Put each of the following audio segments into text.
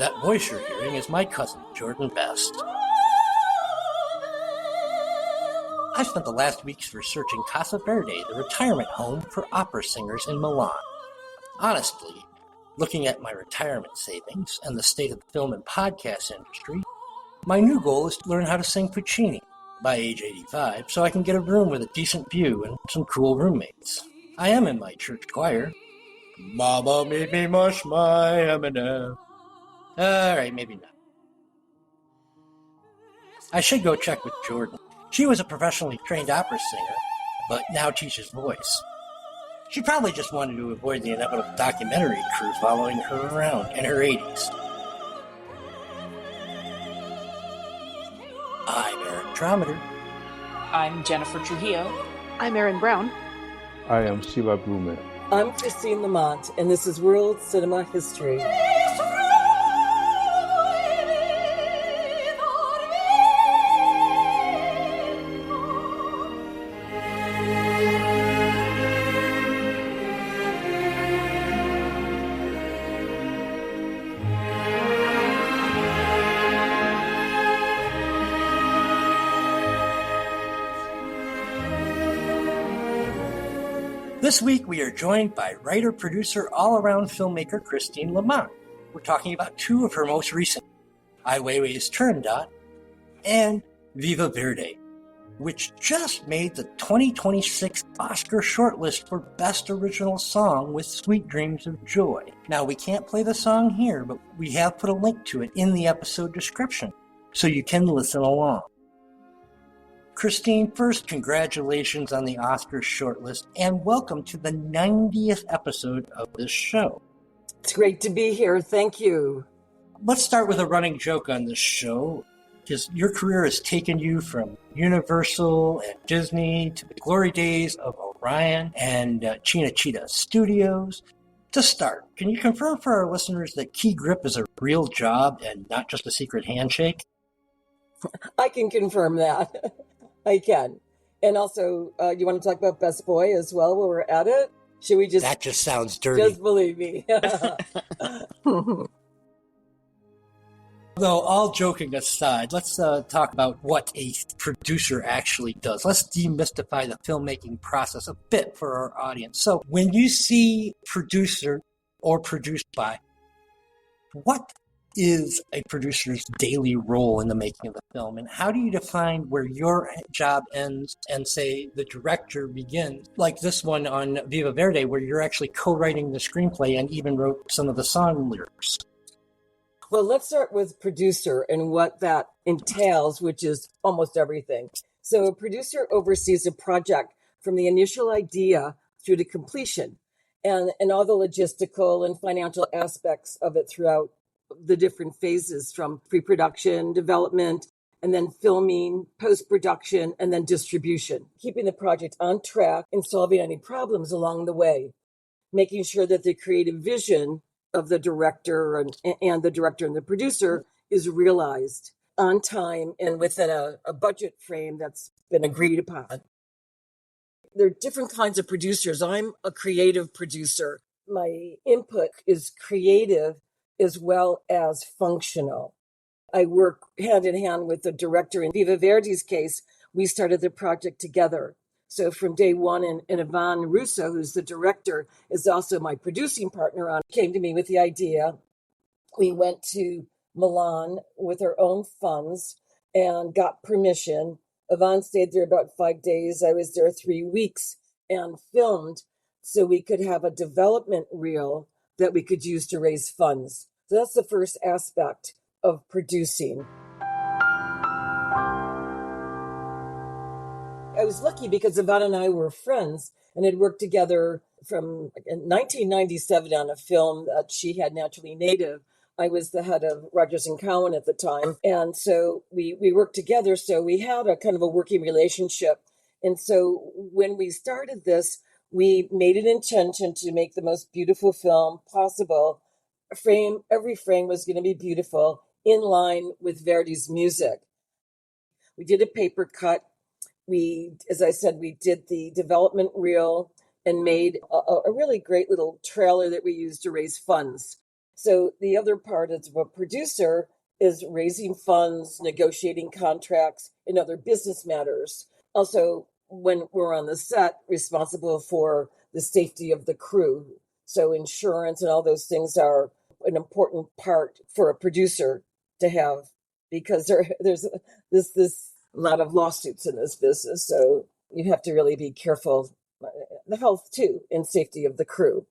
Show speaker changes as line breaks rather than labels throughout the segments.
That voice you're hearing is my cousin, Jordan Best. I spent the last weeks researching Casa Verdi, the retirement home for opera singers in Milan. Honestly, looking at my retirement savings and the state of the film and podcast industry, my new goal is to learn how to sing Puccini by age 85 so I can get a room with a decent view and some cool roommates. I am in my church choir. Mama made me mush my M&M. Alright, maybe not. I should go check with Jordan. She was a professionally trained opera singer, but now teaches voice. She probably just wanted to avoid the inevitable documentary crew following her around in her 80s. I'm Erin Trommater.
I'm Jennifer Trujillo.
I'm Erin Brown.
I am Sila Blume.
I'm Christine La Monte, and this is World Cinema History.
This week we are joined by writer-producer all-around filmmaker Christine La Monte. We're talking about two of her most recent, Ai Weiwei's Turandot and Viva Verdi, which just made the 2026 Oscar shortlist for Best Original Song with Sweet Dreams of Joy. Now, we can't play the song here, but we have put a link to it in the episode description, so you can listen along. Christine, first, congratulations on the Oscars shortlist, and welcome to the 90th episode of this show.
It's great to be here. Thank you.
Let's start with a running joke on this show, because your career has taken you from Universal and Disney to the glory days of Orion and Cinecittà Studios. To start, can you confirm for our listeners that Key Grip is a real job and not just a secret handshake?
I can confirm that. I can. And also, you want to talk about Best Boy as well while we're at it? Should we just...
That just sounds dirty.
Just believe me.
Though, all joking aside, let's talk about what a producer actually does. Let's demystify the filmmaking process a bit for our audience. So, when you see producer or produced by, what is a producer's daily role in the making of the film, and how do you define where your job ends and, say, the director begins? Like this one on Viva Verdi, where you're actually co-writing the screenplay and even wrote some of the song lyrics.
Well, let's start with producer and what that entails, which is almost everything. So a producer oversees a project from the initial idea through to completion and all the logistical and financial aspects of it throughout the different phases, from pre-production, development, and then filming, post-production, and then distribution, keeping the project on track and solving any problems along the way, making sure that the creative vision of the director and the director and the producer is realized on time and within a budget frame that's been agreed upon. There are different kinds of producers. I'm a creative producer. My input is creative as well as functional. I work hand in hand with the director. In Viva Verdi's case, we started the project together. So from day one, and Yvonne Russo, who's the director, is also my producing partner came to me with the idea. We went to Milan with our own funds and got permission. Yvonne stayed there about 5 days. I was there 3 weeks and filmed so we could have a development reel that we could use to raise funds. So that's the first aspect of producing. I was lucky because Yvonne and I were friends and had worked together from 1997 on a film that she had, Naturally Native. I was the head of Rogers & Cowan at the time. And so we worked together. So we had a kind of a working relationship. And so when we started this, we made an intention to make the most beautiful film possible. Every frame was going to be beautiful, in line with Verdi's music. We did a paper cut. As I said, we did the development reel and made a really great little trailer that we used to raise funds. So the other part is a producer is raising funds, negotiating contracts, and other business matters. Also, when we're on the set, responsible for the safety of the crew. So insurance and all those things are an important part for a producer to have, because there's this lot of lawsuits in this business. So you have to really be careful, the health too and safety of the crew.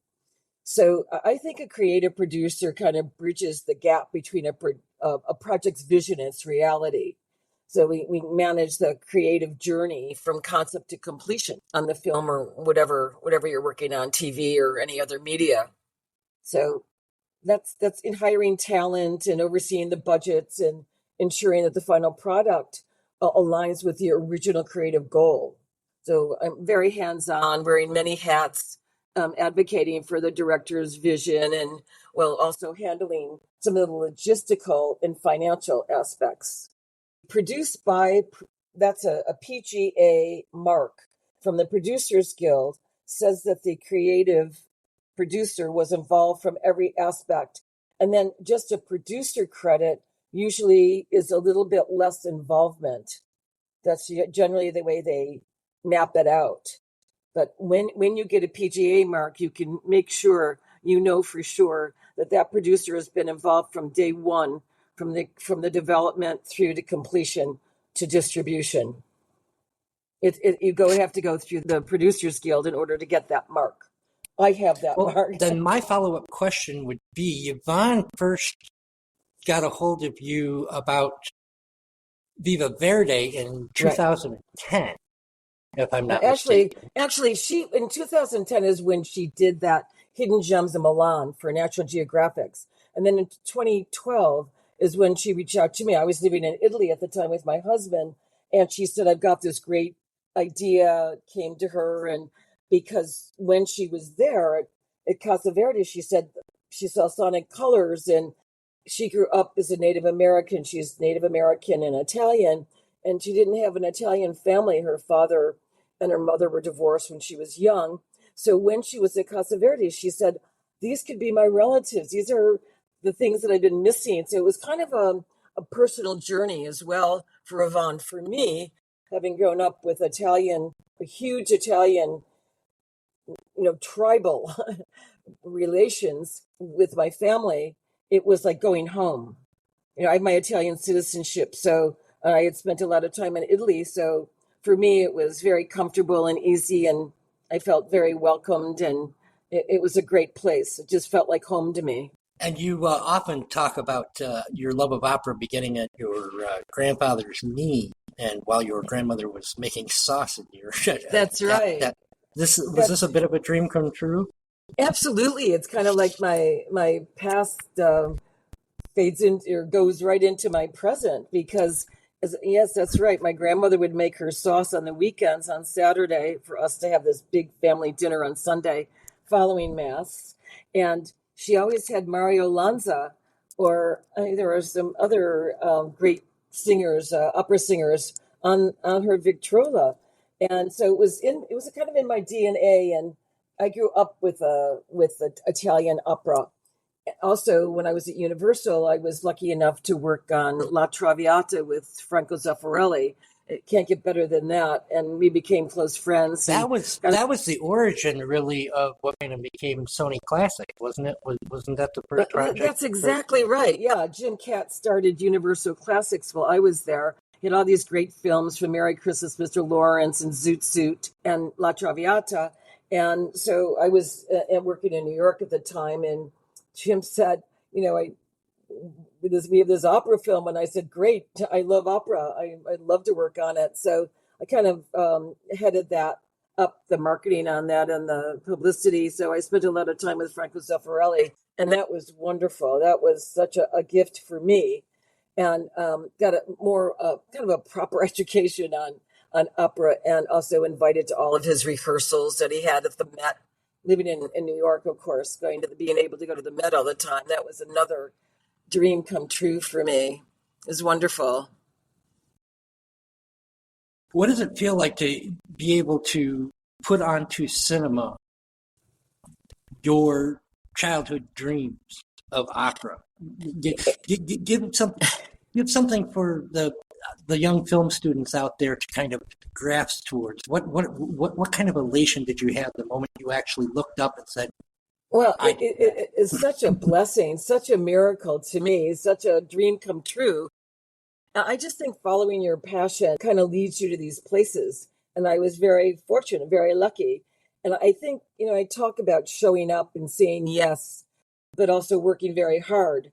So I think a creative producer kind of bridges the gap between a project's vision and its reality. So we manage the creative journey from concept to completion on the film or whatever you're working on, TV or any other media. So that's in hiring talent and overseeing the budgets and ensuring that the final product aligns with the original creative goal. So I'm very hands-on, wearing many hats, advocating for the director's vision and while also handling some of the logistical and financial aspects. Produced by, that's a PGA mark from the Producers Guild, says that the creative producer was involved from every aspect. And then just a producer credit usually is a little bit less involvement. That's generally the way they map it out. But when you get a PGA mark, you can make sure, for sure that producer has been involved from day one, from the development through to completion to distribution. You have to go through the Producers Guild in order to get that mark. I have that mark.
Then my follow-up question would be, Yvonne first got a hold of you about Viva Verdi in 2010. Right. If I'm not mistaken.
Actually, she in 2010 is when she did that Hidden Gems in Milan for National Geographic. And then in 2012 is when she reached out to me. I was living in Italy at the time with my husband, and she said, I've got this great idea, came to her. And because when she was there at Casa Verdi, she said she saw sonic colors, and she grew up as a Native American. She's Native American and Italian, and she didn't have an Italian family. Her father and her mother were divorced when she was young. So when she was at Casa Verdi, she said, these could be my relatives. These are the things that I've been missing. So it was kind of a personal journey as well for Yvonne. For me, having grown up with a huge Italian, tribal relations with my family, it was like going home. I have my Italian citizenship, so I had spent a lot of time in Italy. So for me, it was very comfortable and easy, and I felt very welcomed, and it was a great place. It just felt like home to me.
And you often talk about your love of opera beginning at your grandfather's knee, and while your grandmother was making sauce in your
That's right.
Was this a bit of a dream come true?
Absolutely. It's kind of like my past fades into or goes right into my present, because yes, that's right. My grandmother would make her sauce on the weekends on Saturday for us to have this big family dinner on Sunday following Mass. And she always had Mario Lanza, or there are some other great singers, opera singers on her Victrola. And so it was kind of in my DNA, and I grew up with the Italian opera. Also, when I was at Universal, I was lucky enough to work on La Traviata with Franco Zeffirelli. It can't get better than that, and we became close friends.
That was the origin, really, of what kind of became Sony Classic, wasn't it? Wasn't that the first project?
That's exactly right. Yeah, Jim Katz started Universal Classics while I was there. He had all these great films from Merry Christmas, Mr. Lawrence, and Zoot Suit, and La Traviata. And so I was working in New York at the time, and Jim said, we have this opera film, and I said, great, I love opera. I'd love to work on it. So I kind of headed that up, the marketing on that and the publicity. So I spent a lot of time with Franco Zeffirelli, and that was wonderful. That was such a gift for me, and got a more kind of a proper education on opera, and also invited to all of his rehearsals that he had at the Met. Living in New York, of course, being able to go to the Met all the time, that was another dream come true for me. It was wonderful.
What does it feel like to be able to put onto cinema your childhood dreams? of opera? Give something for the young film students out there to kind of grasp towards. What kind of elation did you have the moment you actually looked up and said,
Well, it is such a blessing, such a miracle to me, such a dream come true. I just think following your passion kind of leads you to these places. And I was very fortunate, very lucky. And I think, I talk about showing up and saying yes, but also working very hard.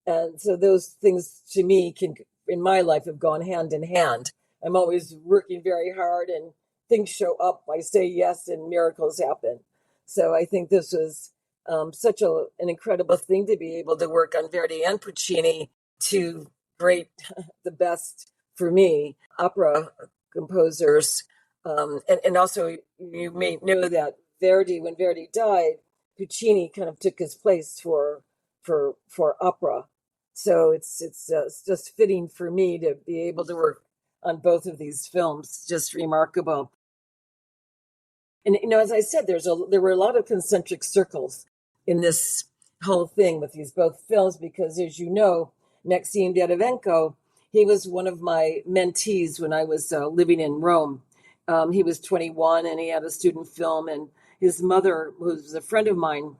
And so those things to me can, in my life, have gone hand in hand. I'm always working very hard and things show up. I say yes and miracles happen. So I think this was such an incredible thing to be able to work on Verdi and Puccini, two great, the best for me, opera composers. And also you may know that when Verdi died, Puccini kind of took his place for opera. So it's just fitting for me to be able to work on both of these films. Just remarkable. And as I said, there were a lot of concentric circles in this whole thing with these both films because, as you know, Maxime Derivenko, he was one of my mentees when I was living in Rome. He was 21 and he had a student film, and his mother, who was a friend of mine,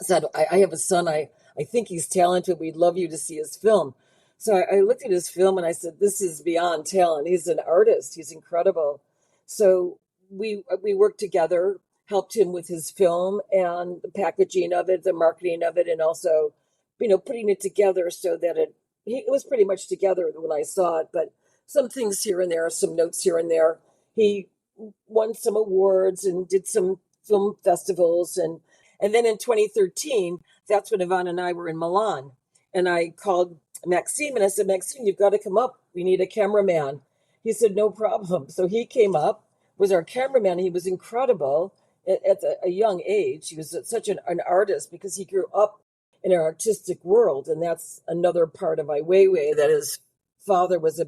said, I have a son, I think he's talented, we'd love you to see his film. So I looked at his film and I said, this is beyond talent. He's an artist, he's incredible. So we worked together, helped him with his film and the packaging of it, the marketing of it, and also, putting it together so that it was pretty much together when I saw it, but some things here and there, some notes here and there. He won some awards and did some film festivals. And then in 2013, that's when Yvonne and I were in Milan. And I called Maxime and I said, Maxime, you've got to come up. We need a cameraman. He said, no problem. So he came up, was our cameraman. He was incredible at a young age. He was such an artist because he grew up in an artistic world. And that's another part of Ai Weiwei, that his father was a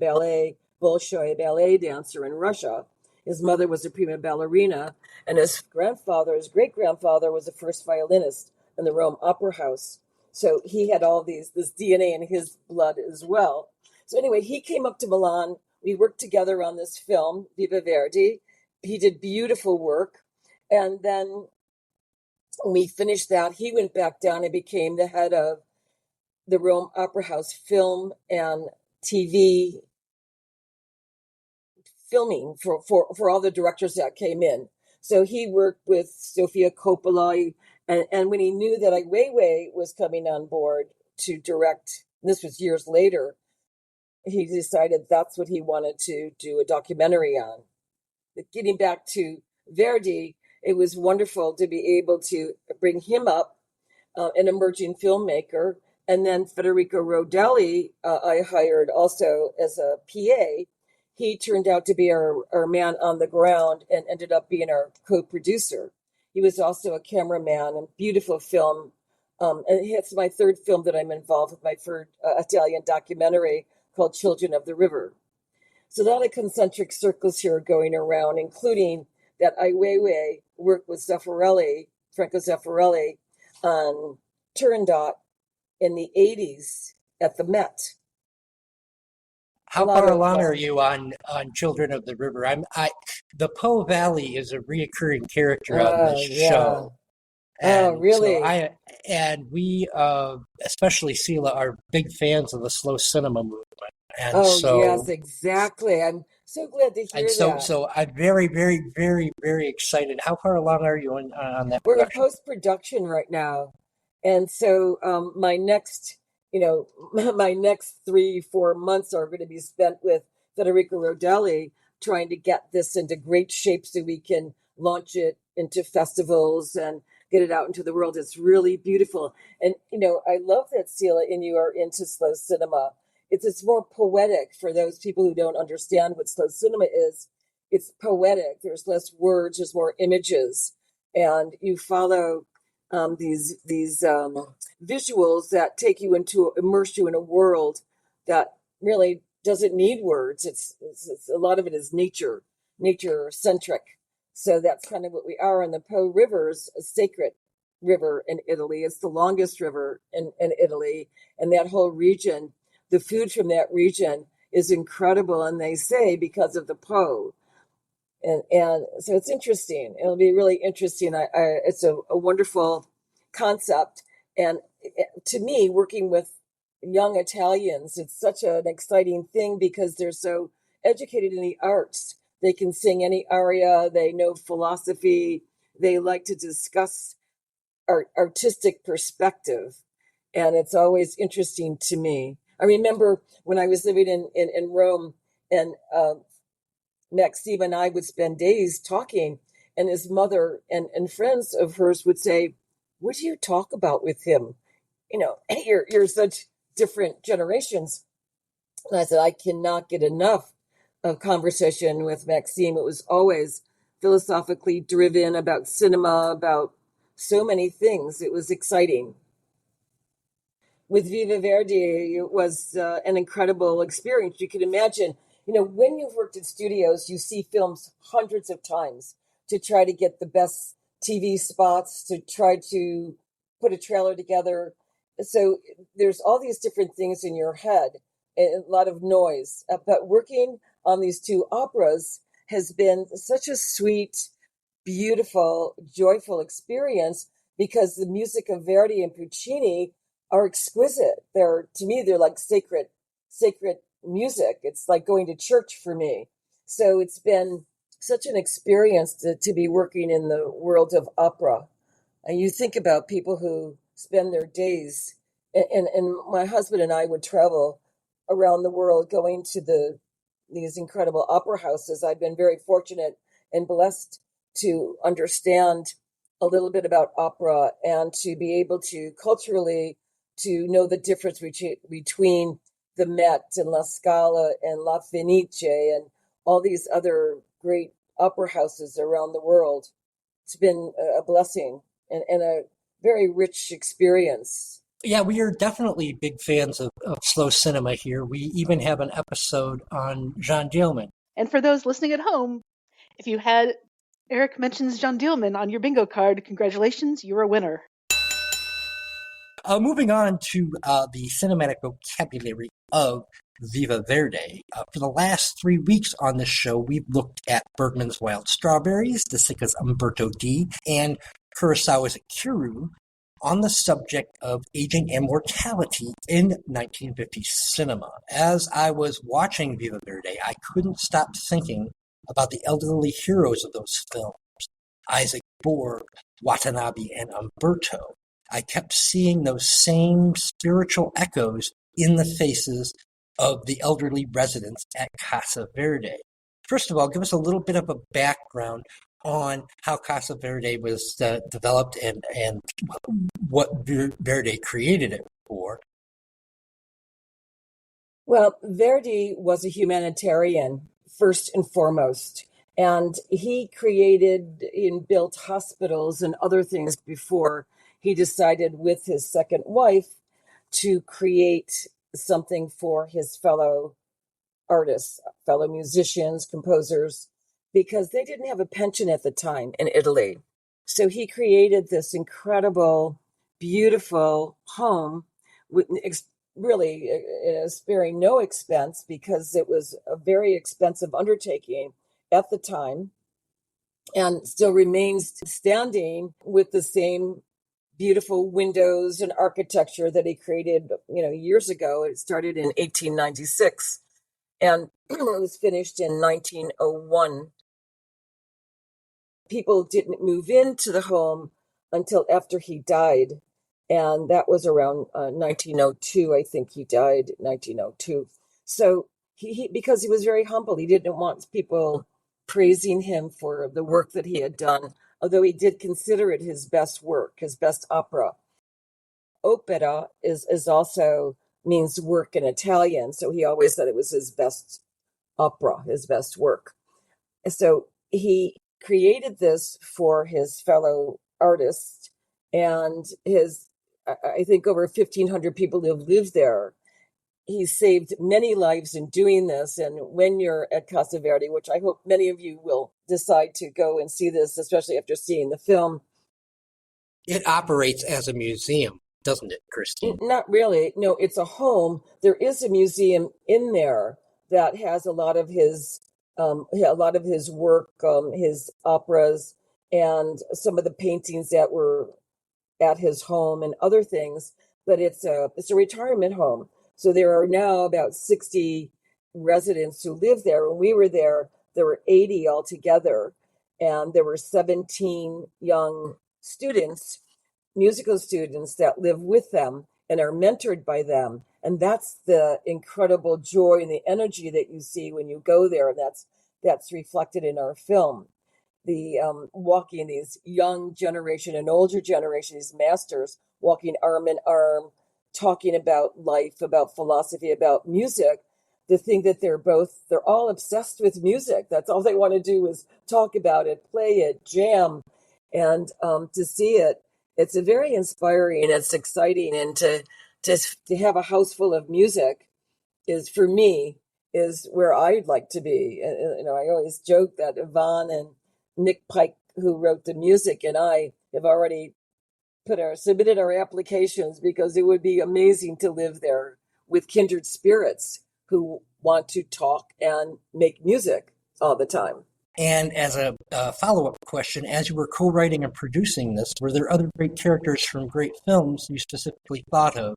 Bolshoi ballet dancer in Russia. His mother was a prima ballerina, and his great-grandfather was the first violinist in the Rome Opera House. So he had all this DNA in his blood as well. So anyway, he came up to Milan. We worked together on this film, Viva Verdi. He did beautiful work. And then when we finished that, he went back down and became the head of the Rome Opera House film and TV filming for all the directors that came in. So he worked with Sofia Coppola, and when he knew that Ai Weiwei was coming on board to direct, this was years later, he decided that's what he wanted to do a documentary on. But getting back to Verdi, it was wonderful to be able to bring him up, an emerging filmmaker, and then Federico Rodelli, I hired also as a PA. He turned out to be our man on the ground and ended up being our co-producer. He was also a cameraman and beautiful film. And it's my third film that I'm involved with, my third Italian documentary called Children of the River. So a lot of concentric circles here going around, including that Ai Weiwei worked with Franco Zeffirelli on Turandot in the 80s at the Met.
How far along are you on Children of the River? The Po Valley is a reoccurring character on this show. And
really?
So we, especially Sila, are big fans of the slow cinema movement. And
yes, exactly. I'm so glad to hear that.
So I'm very, very, very, very excited. How far along are you on that?
We're in post-production right now. And so my next 3-4 months are going to be spent with Federico Rodelli trying to get this into great shape so we can launch it into festivals and get it out into the world. It's really beautiful. And, I love that, Sila, and you are into slow cinema. It's more poetic for those people who don't understand what slow cinema is. It's poetic. There's less words, there's more images. And you follow these visuals that immerse you in a world that really doesn't need words. It's a lot of it is nature centric. So that's kind of what we are. And the Po River's a sacred river in Italy. It's the longest river in Italy. And that whole region, the food from that region is incredible. And they say because of the Po. And so it's interesting. It'll be really interesting. It's a wonderful concept. And to me, working with young Italians, it's such an exciting thing because they're so educated in the arts. They can sing any aria, they know philosophy, they like to discuss artistic perspective. And it's always interesting to me. I remember when I was living in Rome, and Maxime and I would spend days talking, and his mother and friends of hers would say, "What do you talk about with him? You know, you're such different generations." And I said, I cannot get enough of conversation with Maxime. It was always philosophically driven about cinema, about so many things. It was exciting. With Viva Verdi, it was an incredible experience. You can imagine, when you've worked in studios, you see films hundreds of times to try to get the best TV spots, to try to put a trailer together. So there's all these different things in your head, a lot of noise. But working on these two operas has been such a sweet, beautiful, joyful experience because the music of Verdi and Puccini are exquisite. To me, they're like sacred music. It's like going to church for me. So it's been such an experience to be working in the world of opera. And you think about people who spend their days, and my husband and I would travel around the world going to these incredible opera houses. I've been very fortunate and blessed to understand a little bit about opera and to be able to culturally to know the difference between the Met and La Scala and La Fenice and all these other great opera houses around the world. It's been a blessing and a very rich experience.
Yeah, we are definitely big fans of slow cinema here. We even have an episode on Jean Dielman.
And for those listening at home, if you had Eric mentions Jean Dielman on your bingo card, congratulations, you're a winner.
Moving on to the cinematic vocabulary of Viva Verdi. For the last 3 weeks on this show, we've looked at Bergman's Wild Strawberries, De Sica's Umberto D, and Kurosawa's Ikiru on the subject of aging and mortality in 1950s cinema. As I was watching Viva Verdi, I couldn't stop thinking about the elderly heroes of those films, Isaac Borg, Watanabe, and Umberto. I kept seeing those same spiritual echoes in the faces of the elderly residents at Casa Verdi. First of all, give us a little bit of a background on how Casa Verdi was developed and what Verdi created it for.
Well, Verdi was a humanitarian, first and foremost. And he created and built hospitals and other things before he decided with his second wife to create something for his fellow artists, fellow musicians, composers, because they didn't have a pension at the time in Italy. So he created this incredible, beautiful home with really sparing no expense because it was a very expensive undertaking at the time and still remains standing with the same beautiful windows and architecture that he created, years ago. It started in 1896 and it was finished in 1901. People didn't move into the home until after he died. And that was around 1902. I think he died in 1902. So he because he was very humble, he didn't want people praising him for the work that he had done, although he did consider it his best work, his best opera. Opera is also means work in Italian, so he always said it was his best opera, his best work. So he created this for his fellow artists and I think over 1,500 people who have lived there. He saved many lives in doing this. And when you're at Casa Verdi, which I hope many of you will decide to go and see this, especially after seeing the film,
It operates as a museum, doesn't it, Christine?
Not really. No, it's a home. There is a museum in there that has a lot of his work, his operas, and some of the paintings that were at his home and other things. But it's a retirement home. So there are now about 60 residents who live there. When we were there were 80 altogether, and there were 17 young students, musical students that live with them and are mentored by them. And that's the incredible joy and the energy that you see when you go there. And that's reflected in our film. The walking, these young generation and older generation, these masters walking arm in arm, talking about life, about philosophy, about music. The thing that they're all obsessed with music. That's all they want to do is talk about it, play it, jam. And to see it, it's a very inspiring, it's exciting. And to have a house full of music is, for me, is where I'd like to be. I always joke that Yvonne and Nick Pike, who wrote the music, and I have already submitted our applications, because it would be amazing to live there with kindred spirits who want to talk and make music all the time.
And as a follow-up question, as you were co-writing and producing this, were there other great characters from great films you specifically thought of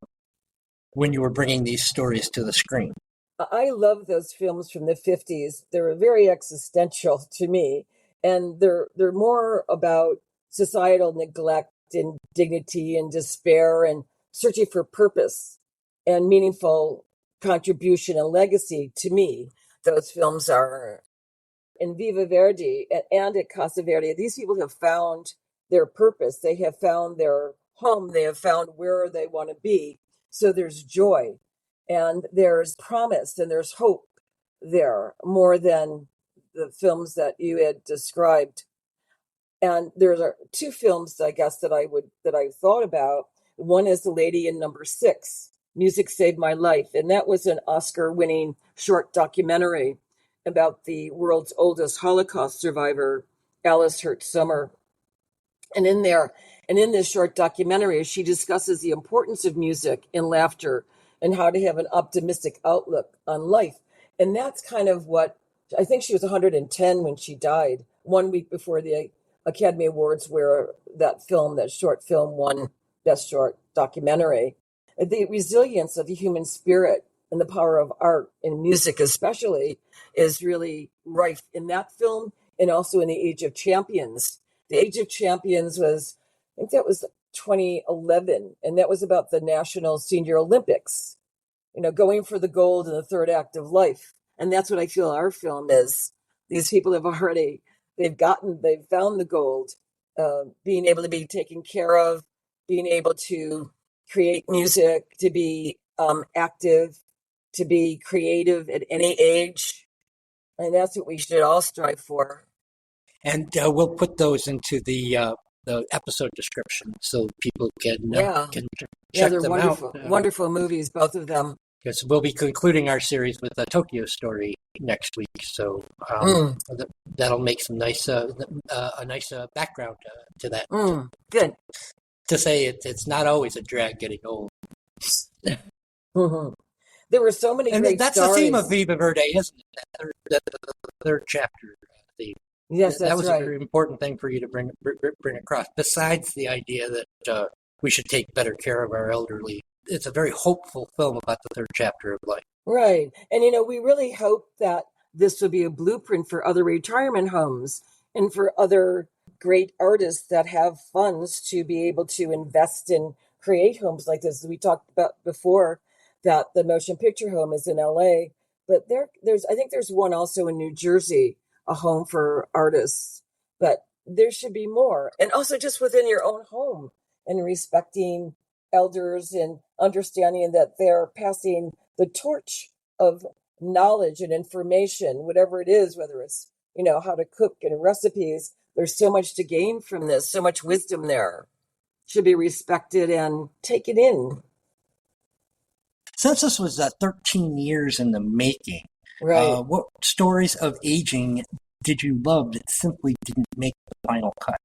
when you were bringing these stories to the screen?
I love those films from the 50s. They're very existential to me, and they're more about societal neglect and dignity and despair and searching for purpose and meaningful contribution and legacy. To me, those films are. In Viva Verdi and at Casa Verdi, these people have found their purpose. They have found their home. They have found where they want to be. So there's joy and there's promise and there's hope there, more than the films that you had described. And there are two films, I guess, that I thought about. One is The Lady in Number 6, Music Saved My Life. And that was an Oscar-winning short documentary about the world's oldest Holocaust survivor, Alice Hurt Summer. And in this short documentary, she discusses the importance of music and laughter and how to have an optimistic outlook on life. And that's kind of what, I think she was 110 when she died, 1 week before the Academy Awards, where that short film won Best Short Documentary. The resilience of the human spirit and the power of art and music especially is really rife in that film, and also in The Age of Champions. The Age of Champions was, I think that was 2011, and that was about the National Senior Olympics, going for the gold in the third act of life. And that's what I feel our film is. These people they've found the gold, being able to be taken care of, being able to create music, to be active, to be creative at any age. And that's what we should all strive for.
And we'll put those into the episode description so people can check
they're
them
wonderful,
out.
Wonderful movies, both of them.
Because we'll be concluding our series with a Tokyo Story next week, so that'll make some nice background to that.
Good.
To say it's not always a drag getting old.
Mm-hmm. There were so many great
that's
stories.
the theme of Viva Verdi, isn't it? The third chapter theme.
Yes,
that was
right.
a very important thing for you to bring across. Besides the idea that we should take better care of our elderly, it's a very hopeful film about the third chapter of life.
Right, and we really hope that this will be a blueprint for other retirement homes and for other great artists that have funds to be able to invest in create homes like this. We talked about before that the motion picture home is in LA, but I think there's one also in New Jersey, a home for artists. But there should be more, and also just within your own home, and respecting elders and understanding that they're passing the torch of knowledge and information, whatever it is, whether it's how to cook and recipes. There's so much to gain from this, so much wisdom there. Should be respected and taken in.
Since this was 13 years in the making,
right?
What stories of aging did you love that simply didn't make the final cut?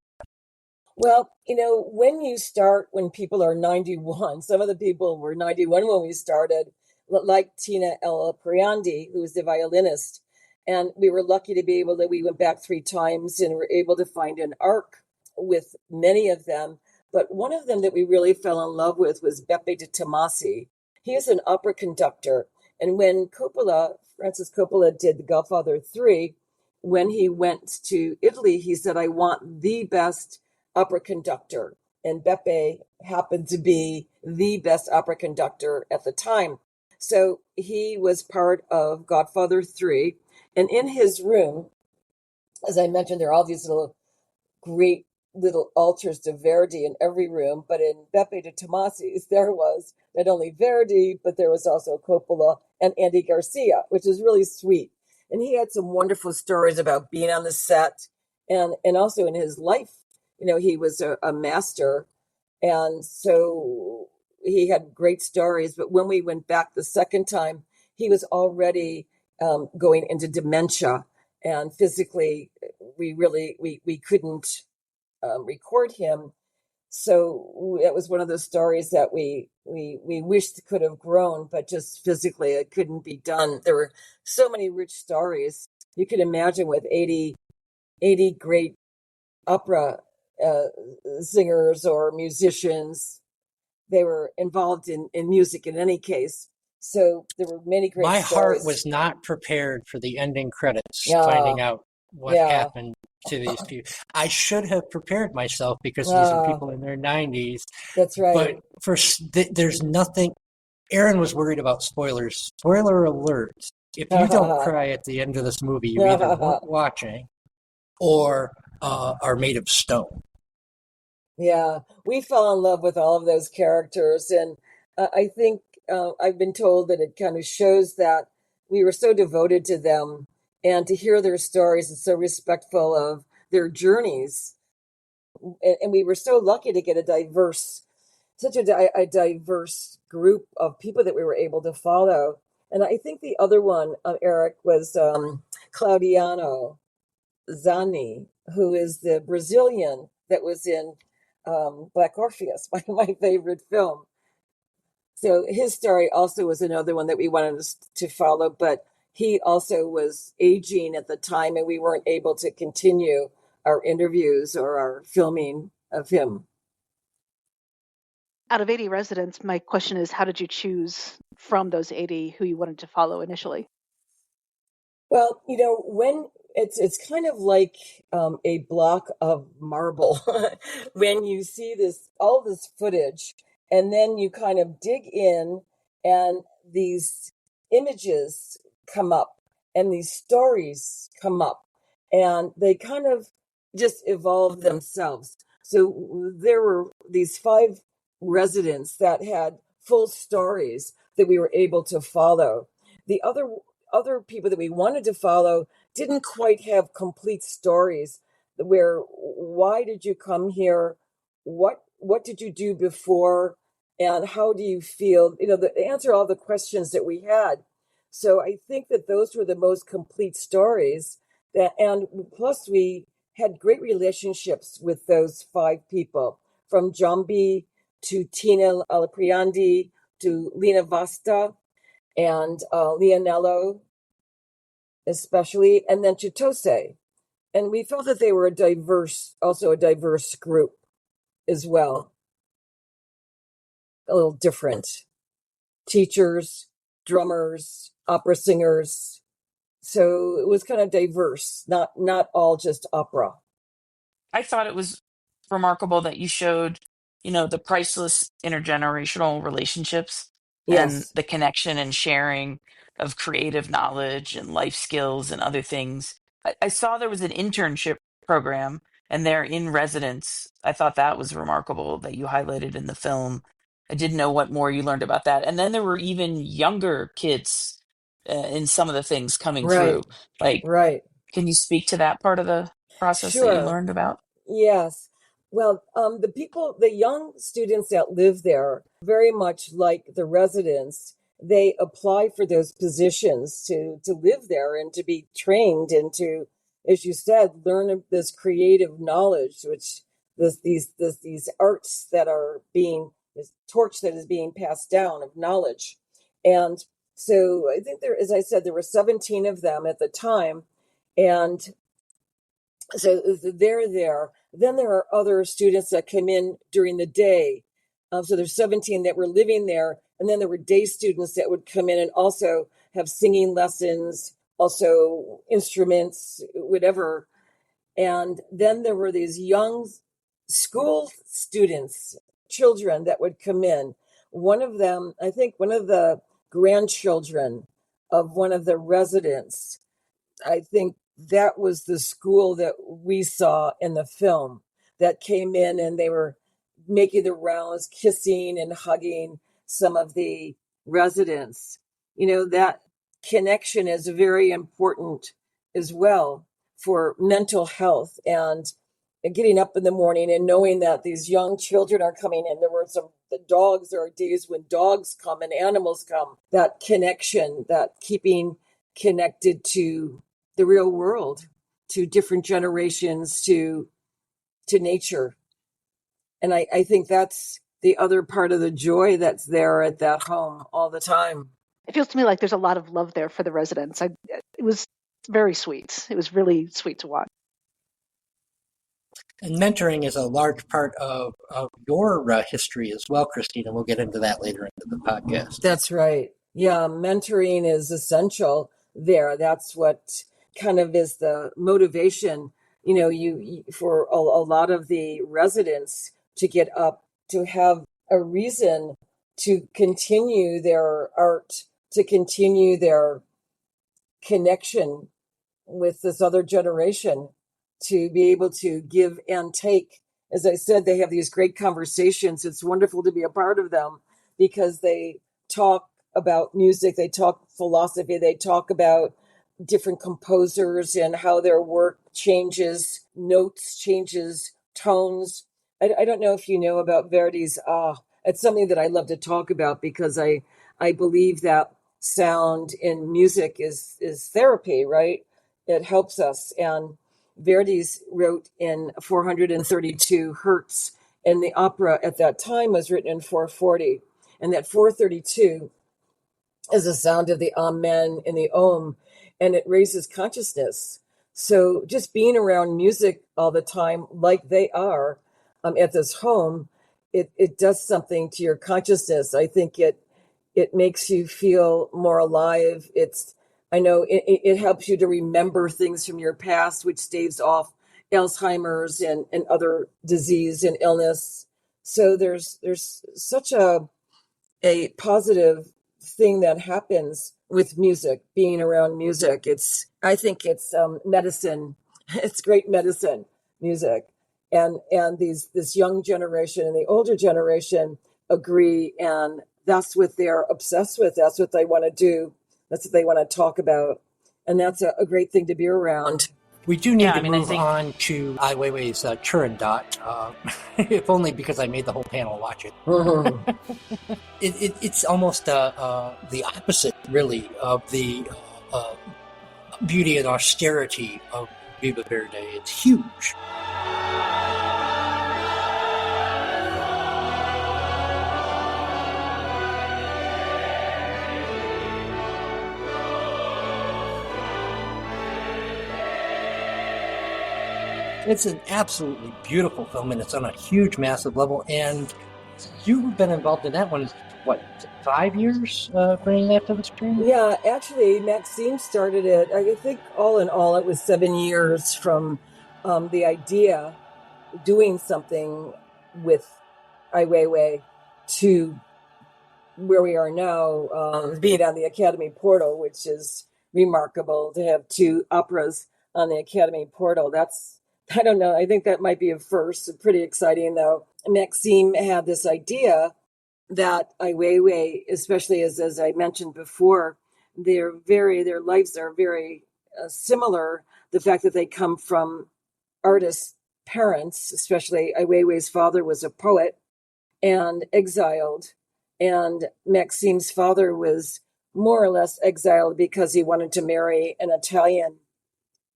Well, when people are 91, some of the people were 91 when we started, like Tina Priandi, who was the violinist. And we were lucky to be able to, we went back 3 times and were able to find an arc with many of them. But one of them that we really fell in love with was Beppe de Tomasi. He is an opera conductor. And when Francis Coppola did The Godfather 3, when he went to Italy, he said, I want the best opera conductor. And Beppe happened to be the best opera conductor at the time. So he was part of Godfather 3. And in his room, as I mentioned, there are all these great little altars to Verdi in every room. But in Beppe de Tomasi's, there was not only Verdi, but there was also Coppola and Andy Garcia, which was really sweet. And he had some wonderful stories about being on the set and also in his life. He was a master. And so he had great stories. But when we went back the second time, he was already going into dementia. And physically, we couldn't record him. So it was one of those stories that we wished could have grown, but just physically it couldn't be done. There were so many rich stories. You can imagine with 80 great opera singers or musicians. They were involved in music in any case. So there were many great
My
stories.
heart was not prepared for the ending credits, finding out what happened to these people. I should have prepared myself because these are people in their 90s.
That's right.
But there's nothing. Erin was worried about spoilers. Spoiler alert. If you don't cry at the end of this movie, you either weren't watching or are made of stone.
Yeah, we fell in love with all of those characters. And I think I've been told that it kind of shows that we were so devoted to them and to hear their stories and so respectful of their journeys. And we were so lucky to get such a diverse group of people that we were able to follow. And I think the other one, Eric, was Claudiano Zanni, who is the Brazilian that was in Black Orpheus, my favorite film. So his story also was another one that we wanted to follow, but he also was aging at the time and we weren't able to continue our interviews or our filming of him.
Out of 80 residents, my question is, how did you choose from those 80 who you wanted to follow initially?
Well, when it's kind of like a block of marble when you see all this footage and then you kind of dig in and these images come up and these stories come up and they kind of just evolve themselves. So there were these 5 residents that had full stories that we were able to follow. The other people that we wanted to follow didn't quite have complete stories where why did you come here, what did you do before, and how do you feel, the answer all the questions that we had. So I think that those were the most complete stories and plus we had great relationships with those 5 people, from Jambi to Tina Priandi to Lina Vasta and Leonello especially, and then Chitose. And we felt that they were a diverse group as well. A little different. Teachers, drummers, opera singers. So it was kind of diverse, not all just opera.
I thought it was remarkable that you showed, the priceless intergenerational relationships and
Yes.
the connection and sharing of creative knowledge and life skills and other things. I saw there was an internship program and they're in residence. I thought that was remarkable that you highlighted in the film. I didn't know what more you learned about that. And then there were even younger kids in some of the things coming
Right.
through. Like,
Right.
can you speak to that part of the process that you
Sure.
learned about?
Yes. Well, the young students that live there, very much like the residents, they apply for those positions to live there and to be trained and to, as you said, learn this creative knowledge, which these arts that are being, this torch that is being passed down of knowledge. And so I think there, as I said, there were 17 of them at the time. And so they're there. Then there are other students that come in during the day. So there's 17 that were living there. And then there were day students that would come in and also have singing lessons, also instruments, whatever. And then there were these young school students, children that would come in. One of them, I think one of the grandchildren of one of the residents, I think that was the school that we saw in the film that came in, and they were making the rounds, kissing and hugging some of the residents. You know, that connection is very important as well for mental health and getting up in the morning and knowing that these young children are coming in. There were the dogs, there are days when dogs come and animals come. That connection, that keeping connected to the real world, to different generations, to nature. And I think that's the other part of the joy that's there at that home all the time.
It feels to me like there's a lot of love there for the residents. It was very sweet. It was really sweet to watch.
And mentoring is a large part of your history as well, Christine, and we'll get into that later into the podcast.
That's right. Yeah, mentoring is essential there. That's what kind of is the motivation, you for a lot of the residents to get up, to have a reason to continue their art, to continue their connection with this other generation, to be able to give and take. As I said, they have these great conversations. It's wonderful to be a part of them because they talk about music, they talk philosophy, they talk about different composers and how their work changes notes, changes tones. I don't know if you know about Verdi's it's something that I love to talk about because I believe that sound in music is therapy, right? It helps us. And Verdi's wrote in 432 hertz, and the opera at that time was written in 440. And that 432 is the sound of the amen and the om, and it raises consciousness. So just being around music all the time, like they are at this home, it does something to your consciousness. I think it makes you feel more alive. I know it helps you to remember things from your past, which staves off Alzheimer's and other disease and illness. So there's such a positive thing that happens with music, being around music. I think it's medicine. It's great medicine, music. And this young generation and the older generation agree, and that's what they're obsessed with. That's what they want to do. That's what they want to talk about. And that's a great thing to be around.
We do need to move on to Ai Weiwei's Turandot, if only because I made the whole panel watch it.
Mm-hmm.
It's almost the opposite, really, of the beauty and austerity of Viva Verdi. It's huge. It's an absolutely beautiful film, and it's on a huge, massive level. And you've been involved in that one, what, 5 years bringing that to the screen?
Yeah, actually, Maxime started it. I think all in all, it was 7 years from the idea, doing something with Ai Weiwei, to where we are now, being on the Academy portal, which is remarkable to have 2 operas on the Academy portal. I don't know. I think that might be a first. Pretty exciting, though. Maxime had this idea that Ai Weiwei, especially as I mentioned before, their lives are very similar. The fact that they come from artist parents, especially Ai Weiwei's father was a poet and exiled, and Maxime's father was more or less exiled because he wanted to marry an Italian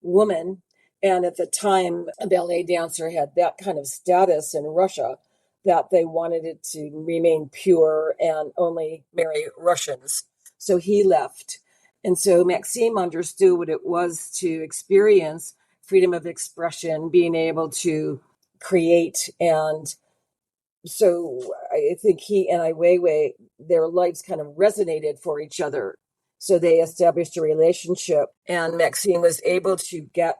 woman, And at the time, a ballet dancer had that kind of status in Russia that they wanted it to remain pure and only marry Russians. So he left. And so Maxime understood what it was to experience freedom of expression, being able to create. And so I think he and Ai Weiwei, their lives kind of resonated for each other. So they established a relationship, and Maxime was able to get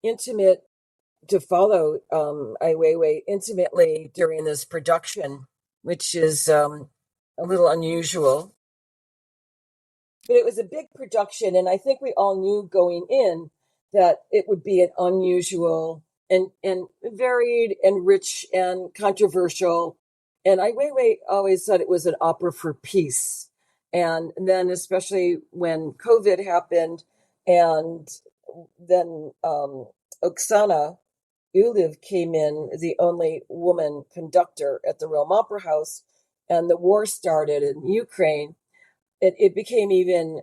intimate, to follow Ai Weiwei intimately during this production, which is a little unusual. But it was a big production, and I think we all knew going in that it would be an unusual and varied and rich and controversial. And Ai Weiwei always said it was an opera for peace. And then, especially when COVID happened, and then Oksana Uliv came in, the only woman conductor at the Rome Opera House, and the war started in Ukraine. It became even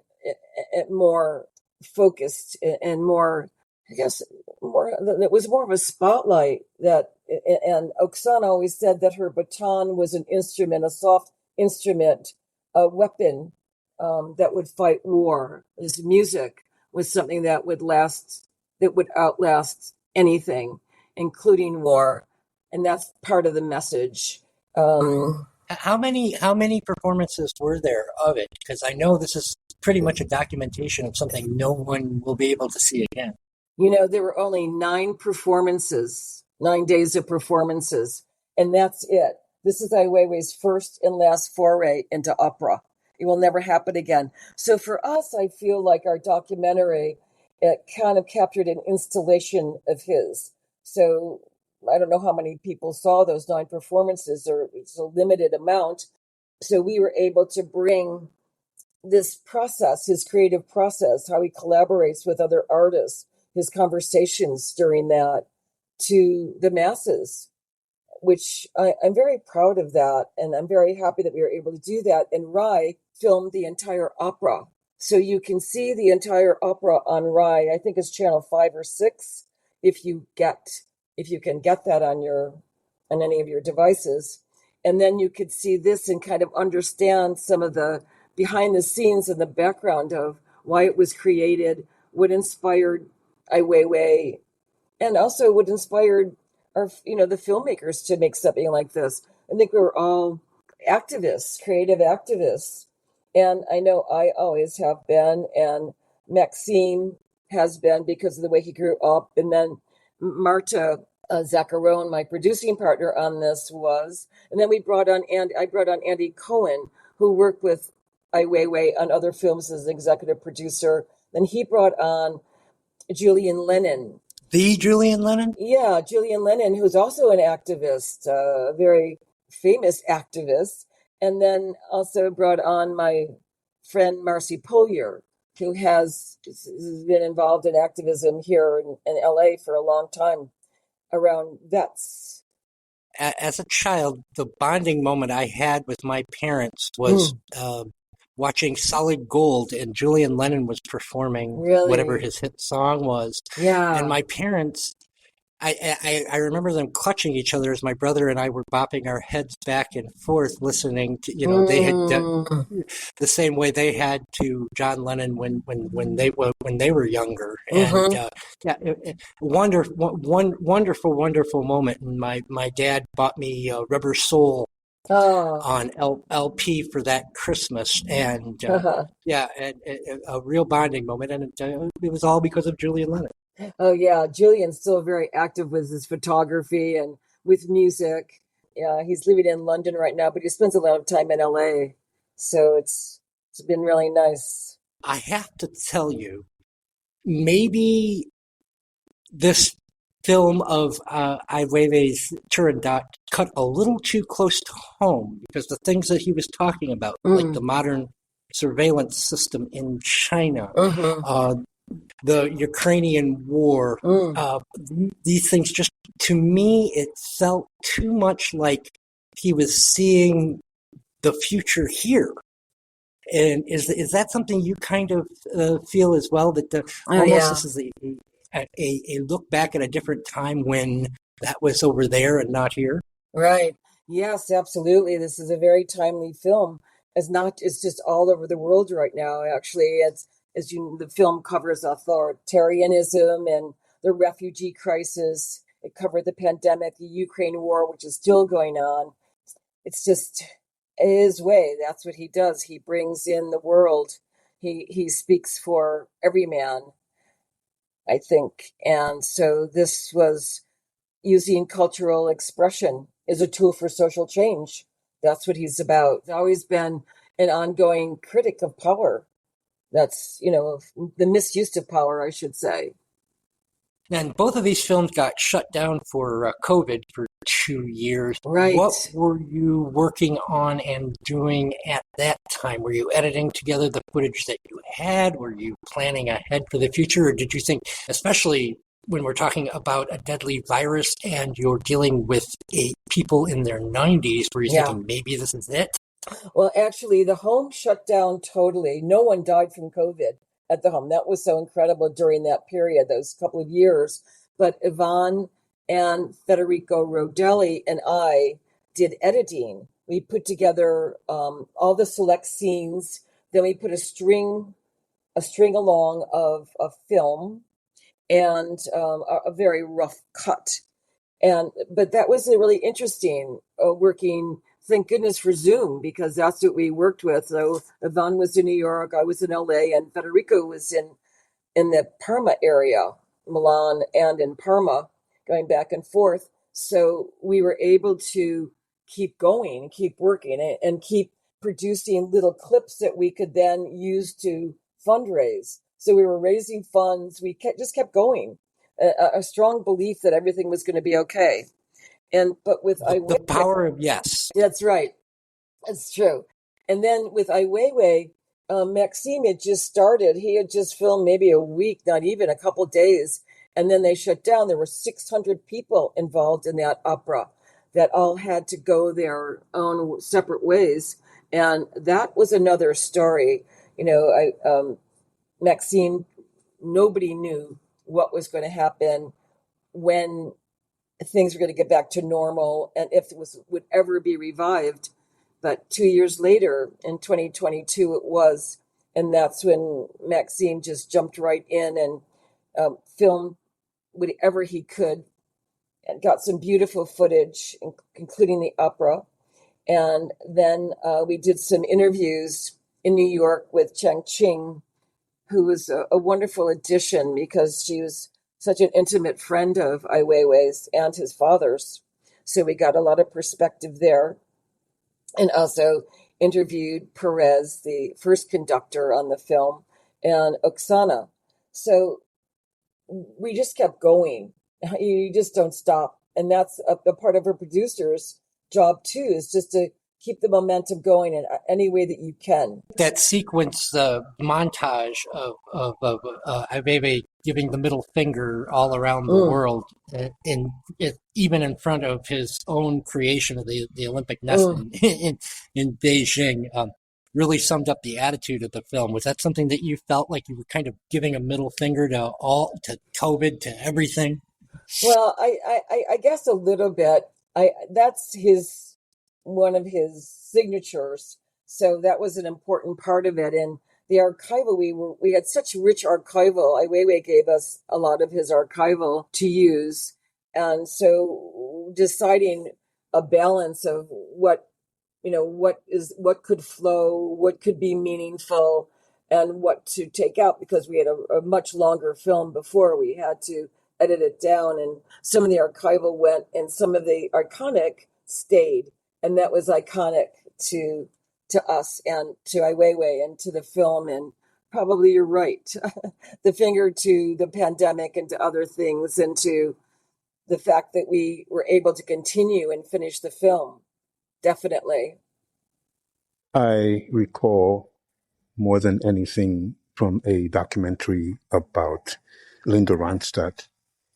more focused and more, I guess, more. It was more of a spotlight that, and Oksana always said that her baton was an instrument, a soft instrument, a weapon that would fight war. This music was something that would last, that would outlast anything, including war, and that's part of the message.
How many performances were there of it? Because I know this is pretty much a documentation of something no one will be able to see again.
There were only 9 performances, 9 days of performances, and that's it. This is Ai Weiwei's first and last foray into opera. It will never happen again. So for us, I feel like our documentary, it kind of captured an installation of his. So I don't know how many people saw those 9 performances, or it's a limited amount. So we were able to bring this process, his creative process, how he collaborates with other artists, his conversations during that, to the masses, which I'm very proud of that. And I'm very happy that we were able to do that. And Rai filmed the entire opera. So you can see the entire opera on Rai. I think it's channel 5 or 6, if you can get that on any of your devices. And then you could see this and kind of understand some of the behind the scenes and the background of why it was created, what inspired Ai Weiwei, and also what inspired the filmmakers to make something like this. I think we were all activists, creative activists. And I know I always have been, and Maxime has been because of the way he grew up. And then Marta Zaccarone, my producing partner on this, was. And then I brought on Andy Cohen, who worked with Ai Weiwei on other films as executive producer. Then he brought on Julian Lennon.
The Julian Lennon?
Yeah, Julian Lennon, who's also an activist, a very famous activist. And then also brought on my friend Marcy Polier, who has been involved in activism here in LA for a long time around vets.
As a child, the bonding moment I had with my parents was watching Solid Gold, and Julian Lennon was performing whatever his hit song was.
Yeah.
And my parents, I remember them clutching each other as my brother and I were bopping our heads back and forth, listening to, they had the same way they had to John Lennon when they were younger. And wonderful moment. And my dad bought me Rubber Soul on LP for that Christmas, and a real bonding moment, and it was all because of Julian Lennon.
Oh yeah, Julian's still very active with his photography and with music. Yeah, he's living in London right now, but he spends a lot of time in LA, so it's been really nice.
I have to tell you, maybe this film of Ai Weiwei's Turandot cut a little too close to home, because the things that he was talking about, like the modern surveillance system in China, the Ukrainian war, these things, just, to me, it felt too much like he was seeing the future here. And is that something you kind of feel as well? That this is a look back at a different time when that was over there and not here?
Right. Yes, absolutely. This is a very timely film. It's just all over the world right now. Actually, the film covers authoritarianism and the refugee crisis. It covered the pandemic, the Ukraine war, which is still going on. It's just his way. That's what he does. He brings in the world. He speaks for every man, I think. And so this was using cultural expression as a tool for social change. That's what he's about. He's always been an ongoing critic of power. That's, of the misuse of power, I should say.
And both of these films got shut down for COVID for 2 years.
Right.
What were you working on and doing at that time? Were you editing together the footage that you had? Were you planning ahead for the future? Or did you think, especially when we're talking about a deadly virus and you're dealing with people in their 90s, were you thinking maybe this is it?
Well, actually, the home shut down totally. No one died from COVID at the home. That was so incredible during that period, those couple of years. But Yvonne and Federico Rodelli and I did editing. We put together all the select scenes. Then we put a string along of film and a very rough cut. But that was really interesting working. Thank goodness for Zoom, because that's what we worked with. So Yvonne was in New York, I was in LA, and Federico was in the Parma area, Milan and in Parma, going back and forth. So we were able to keep going, keep working, and keep producing little clips that we could then use to fundraise. So we were raising funds. We just kept going. A strong belief that everything was going to be okay. But with Ai Weiwei,
the power of yes.
That's right. That's true. And then with Ai Weiwei, Maxime had just started. He had just filmed maybe a week, not even a couple days. And then they shut down. There were 600 people involved in that opera that all had to go their own separate ways. And that was another story. Maxime, nobody knew what was going to happen, when things were going to get back to normal, and if it would ever be revived. But 2 years later, in 2022, it was. And that's when Maxime just jumped right in and filmed whatever he could and got some beautiful footage, including the opera. And then we did some interviews in New York with Chang Ching, who was a wonderful addition because she was such an intimate friend of Ai Weiwei's and his father's. So we got a lot of perspective there. And also interviewed Perez, the first conductor on the film, and Oksana. So we just kept going. You just don't stop. And that's a part of a producer's job too, is just to keep the momentum going in any way that you can.
That sequence, the montage of Ai Weiwei giving the middle finger all around the world, even in front of his own creation of the Olympic nest in Beijing, really summed up the attitude of the film. Was that something that you felt like you were kind of giving a middle finger to COVID, to everything?
Well, I guess a little bit. That's one of his signatures. So that was an important part of it. And the archival, we had such rich archival. Ai Weiwei gave us a lot of his archival to use. And so deciding a balance of what could flow, what could be meaningful, and what to take out, because we had a much longer film before. We had to edit it down, and some of the archival went and some of the iconic stayed. And that was iconic to us and to Ai Weiwei and to the film. And probably you're right, the finger to the pandemic and to other things, and to the fact that we were able to continue and finish the film. Definitely.
I recall more than anything from a documentary about Linda Ronstadt,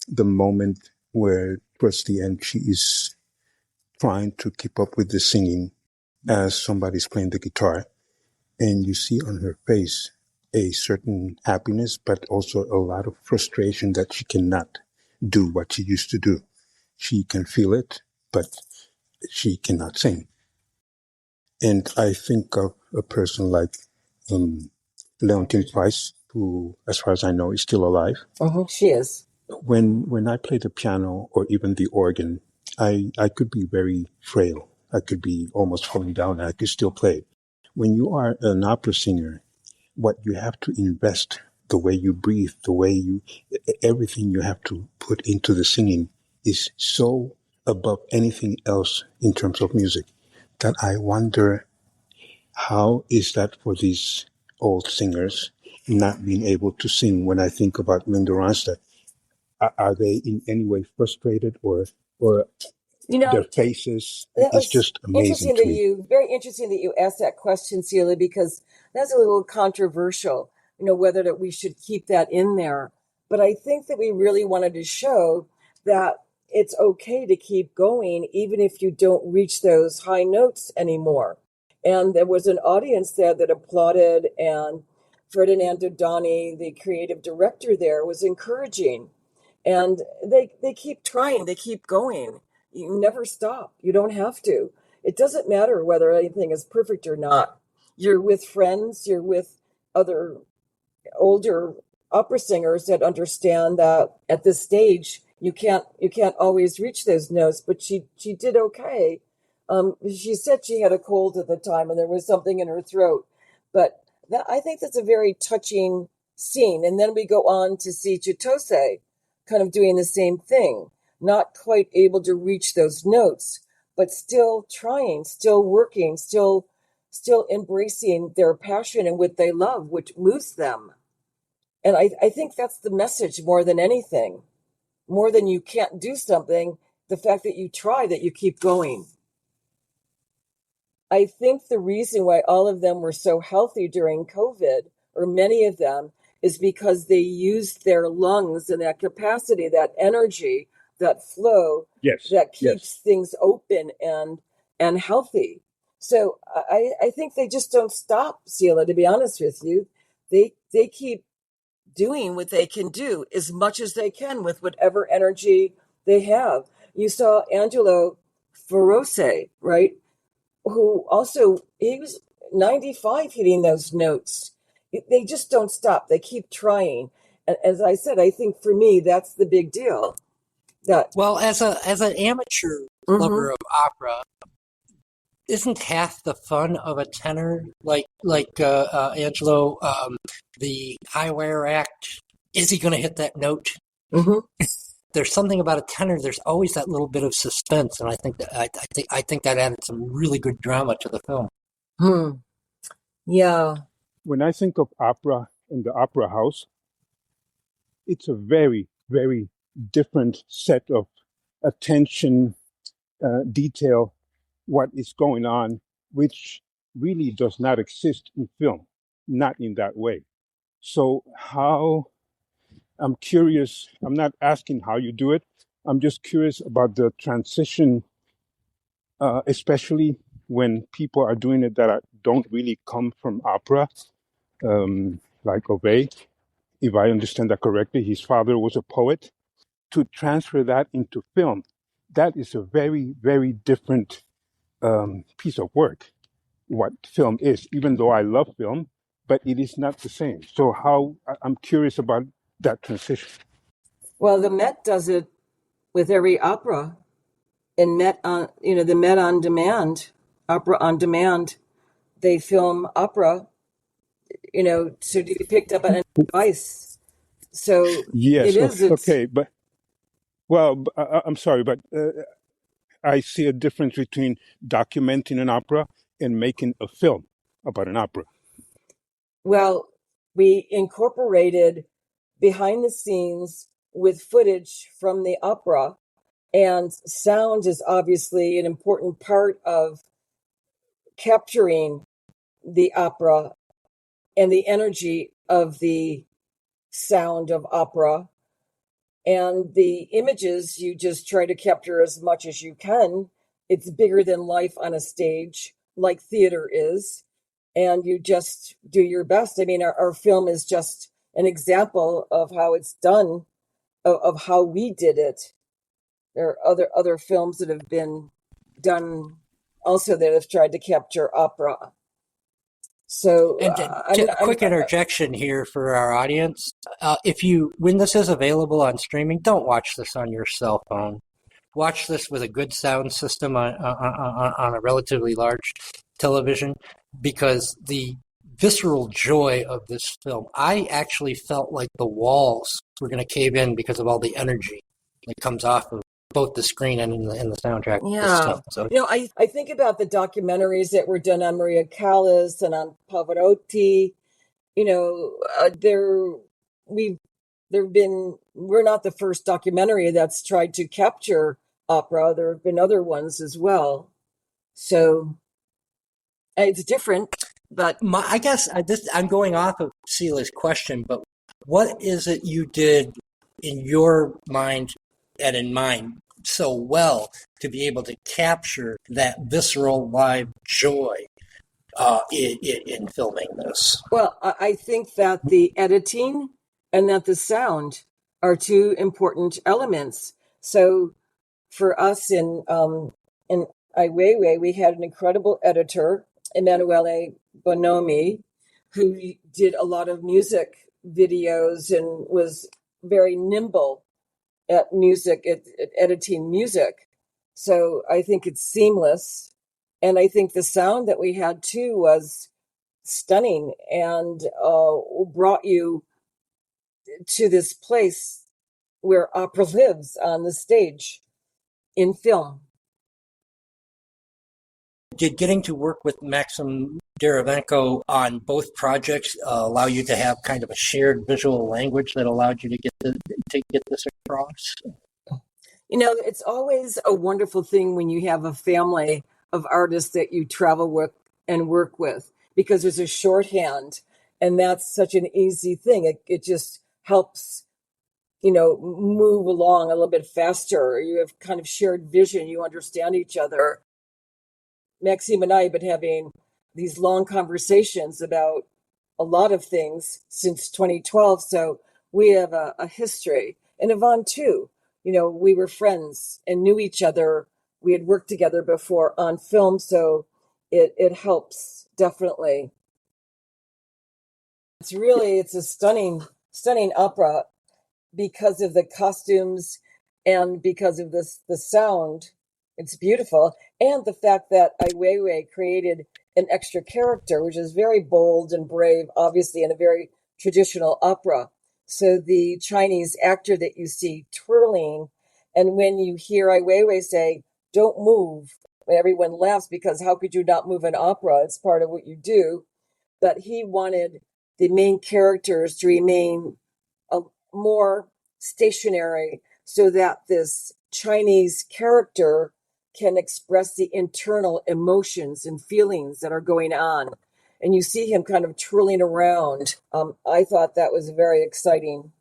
the moment where towards the end she is trying to keep up with the singing as somebody's playing the guitar, and you see on her face a certain happiness, but also a lot of frustration that she cannot do what she used to do. She can feel it, but she cannot sing. And I think of a person like Leontine Price, who, as far as I know, is still alive.
She is.
When I play the piano or even the organ, I could be very frail. I could be almost falling down and I could still play. When you are an opera singer, what you have to invest, the way you breathe, the way you, everything you have to put into the singing is so above anything else in terms of music that I wonder, how is that for these old singers not being able to sing? When I think about Linda Ronstadt, are they in any way frustrated or their faces?
That
It's
was
just amazing to me.
very interesting that you asked that question, Sila, because that's a little controversial, whether that we should keep that in there. But I think that we really wanted to show that it's okay to keep going, even if you don't reach those high notes anymore. And there was an audience there that applauded, and Ferdinando Doni, the creative director there, was encouraging. And they keep trying, they keep going. You never stop. You don't have to. It doesn't matter whether anything is perfect or not. You're with friends, you're with other older opera singers that understand that at this stage you can't always reach those notes, but she did okay. She said she had a cold at the time and there was something in her throat. But I think that's a very touching scene. And then we go on to see Chitose kind of doing the same thing, not quite able to reach those notes, but still trying, still working, still embracing their passion and what they love, which moves them. And I think that's the message more than anything. More than you can't do something, the fact that you try, that you keep going. I think the reason why all of them were so healthy during COVID, or many of them, is because they used their lungs and that capacity, that energy, that flow, that keeps things open and healthy. So I think they just don't stop, Sila, to be honest with you. They keep doing what they can do as much as they can with whatever energy they have. You saw Angelo Ferose, right? Who also, he was 95 hitting those notes. They just don't stop. They keep trying. And as I said, I think for me, that's the big deal.
Well, as an amateur lover of opera, isn't half the fun of a tenor like Angelo, the high wire act? Is he going to hit that note? There's something about a tenor. There's always that little bit of suspense, and I think that added some really good drama to the film.
Yeah.
When I think of opera in the opera house, it's a very, very different set of attention, detail, what is going on, which really does not exist in film, not in that way. So I'm curious, I'm not asking how you do it, I'm just curious about the transition, especially when people are doing it that don't really come from opera, like Obey. If I understand that correctly, his father was a poet. To transfer that into film, that is a very, very different piece of work, what film is, even though I love film, but it is not the same. So I'm curious about that transition.
Well, the Met does it with every opera. And Met on, the Met on Demand, Opera on Demand, they film opera, to be picked up on a device. So
yes,
it is.
Okay, but I'm sorry, but I see a difference between documenting an opera and making a film about an opera.
Well, we incorporated behind the scenes with footage from the opera, and sound is obviously an important part of capturing the opera and the energy of the sound of opera. And the images, you just try to capture as much as you can. It's bigger than life on a stage, like theater is. and you just do your best. I mean, our film is just an example of how it's done, of how we did it. There are other films that have been done also that have tried to capture opera. So,
And a quick interjection here for our audience. When this is available on streaming, don't watch this on your cell phone. Watch this with a good sound system on a relatively large television, because the visceral joy of this film, I actually felt like the walls were going to cave in because of all the energy that comes off of both the screen and in the soundtrack.
Yeah.
So,
I think about the documentaries that were done on Maria Callas and on Pavarotti. We're not the first documentary that's tried to capture opera. There have been other ones as well. So it's different, but
I guess I'm going off of Sila's question, but what is it you did in your mind and in mine so well to be able to capture that visceral live joy in filming this?
Well, I think that the editing and that the sound are two important elements. So for us in Ai Weiwei, we had an incredible editor, Emanuele Bonomi, who did a lot of music videos and was very nimble at music, at editing music. So I think it's seamless. And I think the sound that we had too was stunning and brought you to this place where opera lives on the stage in film.
Did getting to work with Maxim Derivenko on both projects allow you to have kind of a shared visual language that allowed you to get this across?
It's always a wonderful thing when you have a family of artists that you travel with and work with, because there's a shorthand, and that's such an easy thing. It just helps, move along a little bit faster. You have kind of shared vision. You understand each other. Maxime and I have been having these long conversations about a lot of things since 2012. So we have a history. And Yvonne, too. We were friends and knew each other. We had worked together before on film. So it helps, definitely. It's a stunning opera because of the costumes and because of the sound. It's beautiful. And the fact that Ai Weiwei created an extra character, which is very bold and brave, obviously, in a very traditional opera. So the Chinese actor that you see twirling, and when you hear Ai Weiwei say, "Don't move," everyone laughs, because how could you not move in opera? It's part of what you do. But he wanted the main characters to remain more stationary so that this Chinese character can express the internal emotions and feelings that are going on. And you see him kind of twirling around. I thought that was very exciting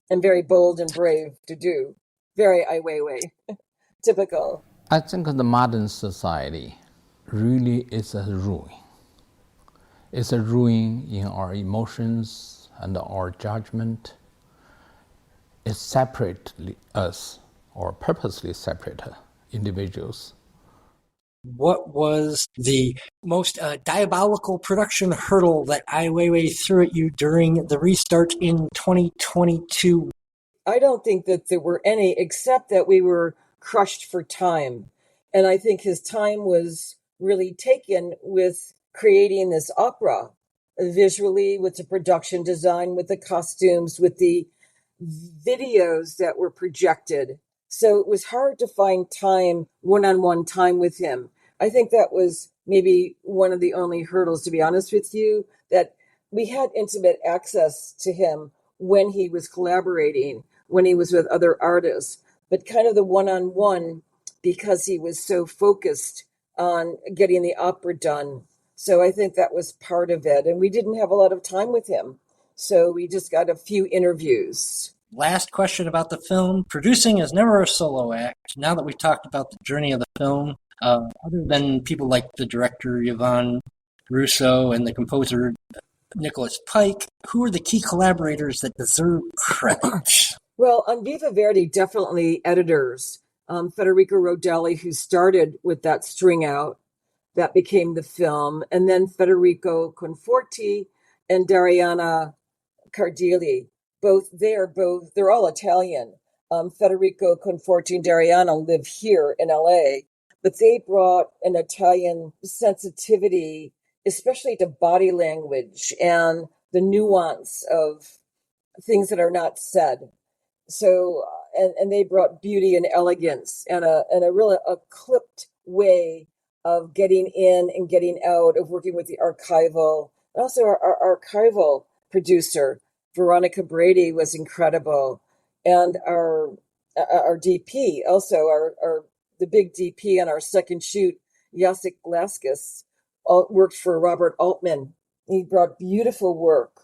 and very bold and brave to do. Very Ai Weiwei, typical.
I think the modern society really is a ruin. It's a ruin in our emotions and our judgment. It separates us, or purposely separate individuals.
What was the most diabolical production hurdle that Ai Weiwei threw at you during the restart in 2022?
I don't think that there were any, except that we were crushed for time. And I think his time was really taken with creating this opera, visually, with the production design, with the costumes, with the videos that were projected. So it was hard to find time, one-on-one time with him. I think that was maybe one of the only hurdles, to be honest with you, that we had intimate access to him when he was collaborating, when he was with other artists, but kind of the one-on-one, because he was so focused on getting the opera done. So I think that was part of it. And we didn't have a lot of time with him. So we just got a few interviews.
Last question about the film. Producing is never a solo act. Now that we've talked about the journey of the film, other than people like the director, Yvonne, Russo and the composer Nicholas Pike. Who are the key collaborators that deserve credit?
Well, on Viva Verdi, definitely editors. Federico Rodelli, who started with that string out, that became the film, and then Federico Conforti and Dariana Cardilli. They're all Italian. Federico Conforti and Dariana live here in LA, but they brought an Italian sensitivity, especially to body language and the nuance of things that are not said. So, and they brought beauty and elegance and a really a clipped way of getting in and getting out, of working with the archival. And also our archival producer, Veronica Brady, was incredible. And our DP, also our the big DP on our second shoot, Jacek Glaskis, worked for Robert Altman. He brought beautiful work.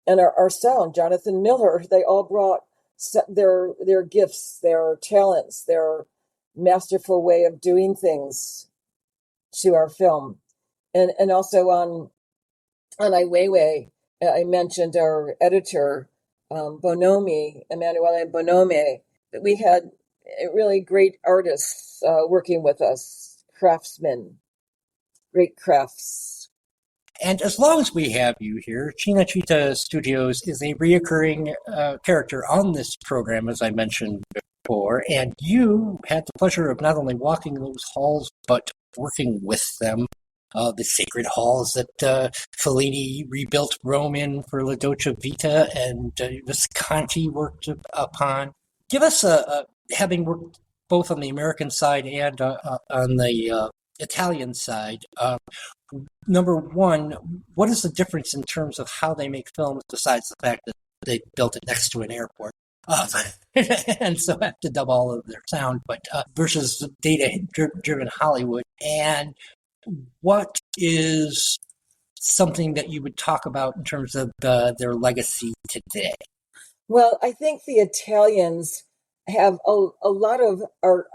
And our sound, Jonathan Miller, they all brought their gifts, their talents, their masterful way of doing things to our film. And also on Ai Weiwei, I mentioned our editor, Bonomi, Emanuele Bonomi, that we had really great artists working with us, craftsmen, great crafts.
And as long as we have you here, Cinecittà Studios is a reoccurring character on this program, as I mentioned before, and you had the pleasure of not only walking those halls, but working with them, the sacred halls that Fellini rebuilt Rome in for La Dolce Vita and Visconti worked upon. Give us, having worked both on the American side and on the Italian side, number one, what is the difference in terms of how they make films besides the fact that they built it next to an airport? And so have to dub all of their sound, but versus data-driven Hollywood. And what is something that you would talk about in terms of their legacy today?
Well, I think the Italians have a lot of art,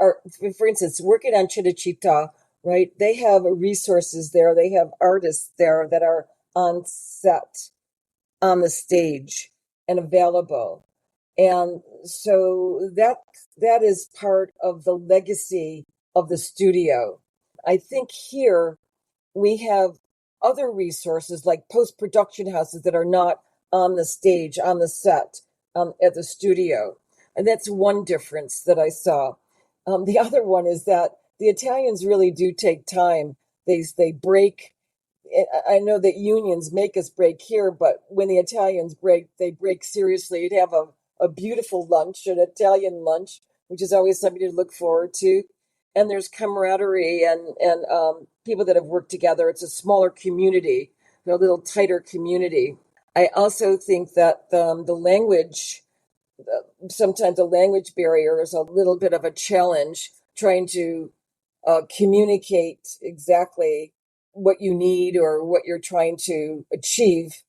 for instance, working on Cinecittà, right? They have resources there. They have artists there that are on set, on the stage, and available. And so that is part of the legacy of the studio. I think here we have other resources like post-production houses that are not on the stage, on the set, at the studio. And that's one difference that I saw. The other one is that the Italians really do take time. They break. I know that unions make us break here, but when the Italians break, they break seriously. You'd have a beautiful lunch, an Italian lunch, which is always something to look forward to. And there's camaraderie and people that have worked together. It's a smaller community, a little tighter community. I also think that the language, sometimes the language barrier is a little bit of a challenge, trying to communicate exactly what you need or what you're trying to achieve.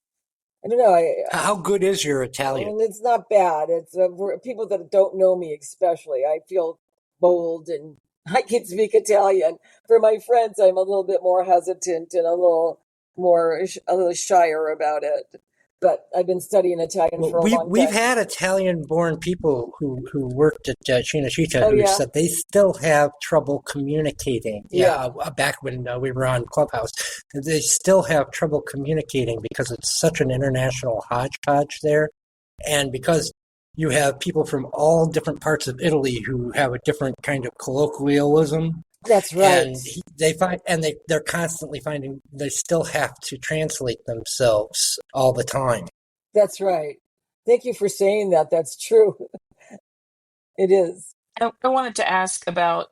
I don't know.
How good is your Italian?
It's not bad. It's for people that don't know me, especially. I feel bold and I can speak Italian. For my friends, I'm a little bit more hesitant and a little shyer about it. But I've been studying Italian for a long time.
We've had Italian-born people who worked at Cinecittà who said they still have trouble communicating. Back when we were on Clubhouse, they still have trouble communicating because it's such an international hodgepodge there, and because you have people from all different parts of Italy who have a different kind of colloquialism.
That's right.
And they're constantly finding they still have to translate themselves all the time.
That's right. Thank you for saying that. That's true. It is.
I wanted to ask about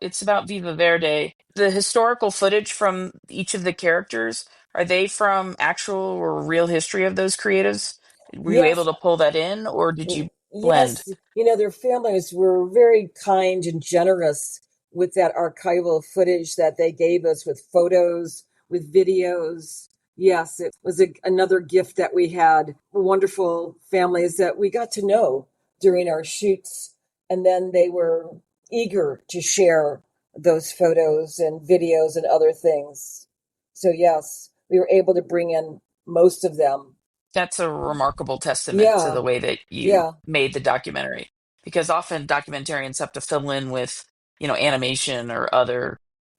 Viva Verde. The historical footage from each of the characters, are they from actual or real history of those creatives? Were you able
Yes.
to pull that in, or did you blend?
Yes. Their families were very kind and generous with that archival footage that they gave us, with photos, with videos. Yes, it was another gift that we had. Wonderful families that we got to know during our shoots. And then they were eager to share those photos and videos and other things. So yes, we were able to bring in most of them.
That's a remarkable testament to
Yeah,
the way that you
yeah,
made the documentary, because often documentarians have to fill in with, animation or other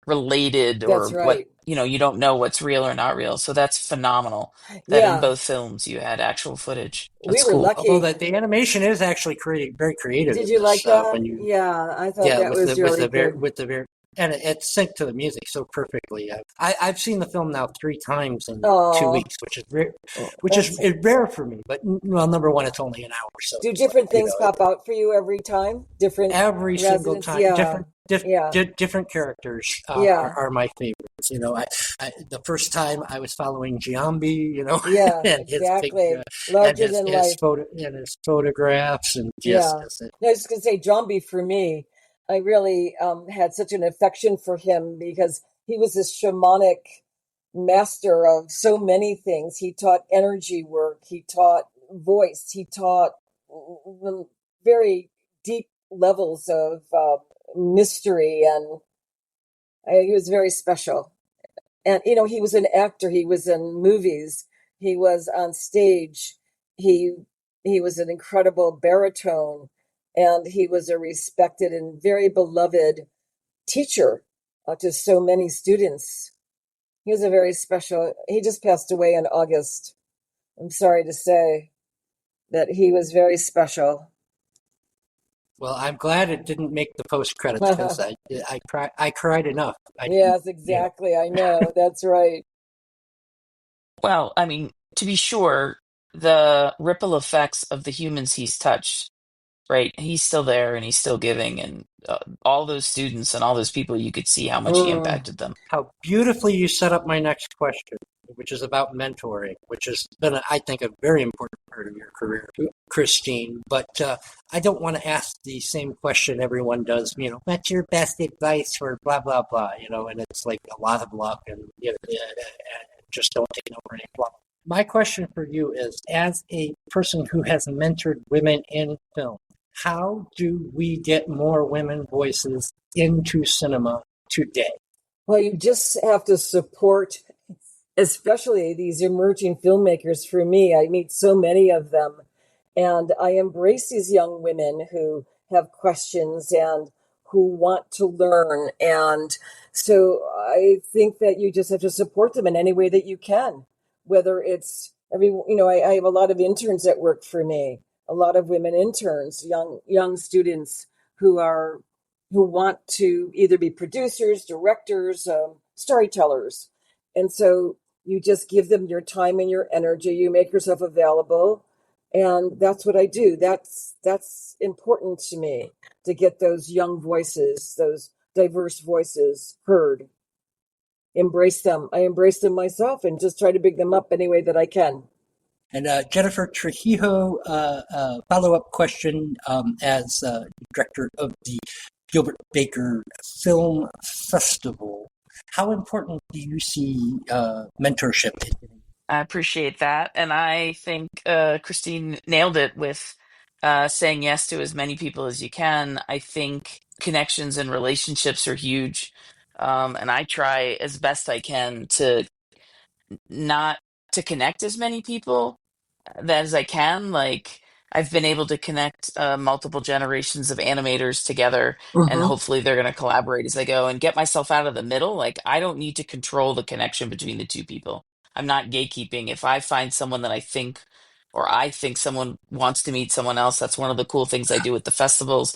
related,
that's
or what,
right.
you don't know what's real or not real. So that's phenomenal that in
Yeah,
both films you had actual footage.
we
That's
were
cool.
Although
lucky.
the animation is actually very creative
Did
in
you
this.
like that?
When you
Yeah, I thought
Yeah,
that was really good.
with the very and it's synced to the music so perfectly. I've seen the film now 3 times in
Oh,
2 weeks, which is rare,
that's
rare for me. But well, number one, it's only an hour, so
do
it's like,
different things pop out for you every time? Different
every single
residents?
time,
Yeah, yeah,
different characters
yeah,
are my favorites. The first time I was following Giambi,
yeah,
and his big
exactly.
and
Larger than life.
his photographs, and just
Yeah. No, I was just gonna say, John B. For me, I really had such an affection for him because he was this shamanic master of so many things. He taught energy work, he taught voice, he taught very deep levels of mystery, and he was very special. And he was an actor, he was in movies, he was on stage, he he was an incredible baritone, and he was a respected and very beloved teacher to so many students. He was a very special. He just passed away in August. I'm sorry to say that he was very special.
Well, I'm glad it didn't make the post credits because I cried enough. I didn't,
Yes, exactly. I know. That's right.
Well, I mean, to be sure, the ripple effects of the humans he's touched, right? He's still there and he's still giving, and all those students and all those people, you could see how much he
Mm.
impacted them.
how beautifully you set up my next question, which is about mentoring, which has been, I think, a very important part of your career, Christine. But I don't want to ask the same question everyone does. What's your best advice for blah blah blah? And it's like a lot of luck, and just don't take no for any blah. My question for you is, as a person who has mentored women in film, how do we get more women voices into cinema today?
Well, you just have to support, especially these emerging filmmakers. For me, I meet so many of them, and I embrace these young women who have questions and who want to learn. And so I think that you just have to support them in any way that you can, whether it's I have a lot of interns that work for me, a lot of women interns, young students who are who want to either be producers, directors, storytellers. And so you just give them your time and your energy. You make yourself available. And that's what I do. That's important to me, to get those young voices, those diverse voices heard. Embrace them. I embrace them myself and just try to big them up any way that I can.
And Jennifer Trujillo, follow-up question, as director of the Gilbert Baker Film Festival. How important do you see mentorship?
I appreciate that. And I think Christine nailed it with saying yes to as many people as you can. I think connections and relationships are huge. And I try as best I can to not to connect as many people as I can. Like, I've been able to connect multiple generations of animators together, and
Mm-hmm.
hopefully they're going to collaborate as I go and get myself out of the middle. Like, I don't need to control the connection between the two people. I'm not gatekeeping. If I find someone that I think someone wants to meet someone else, that's one of the cool things I do with the festivals.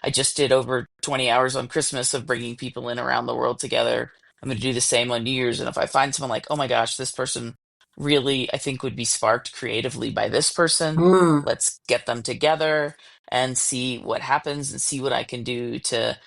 I just did over 20 hours on Christmas of bringing people in around the world together. I'm going to do the same on New Year's. And if I find someone like, oh my gosh, this person really, I think, would be sparked creatively by this person.
Mm.
Let's get them together and see what happens and see what I can do to,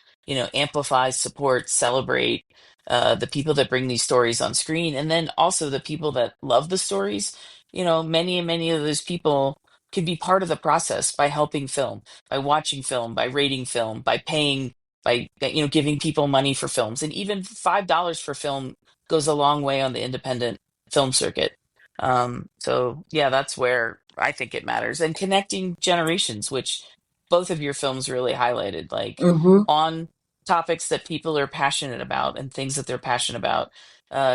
amplify, support, celebrate the people that bring these stories on screen. And then also the people that love the stories. Many and many of those people can be part of the process by helping film, by watching film, by rating film, by paying, by, giving people money for films. And even $5 for film goes a long way on the independent film circuit. So yeah, that's where I think it matters. And connecting generations, which both of your films really highlighted, like
Mm-hmm.
on topics that people are passionate about and things that they're passionate about,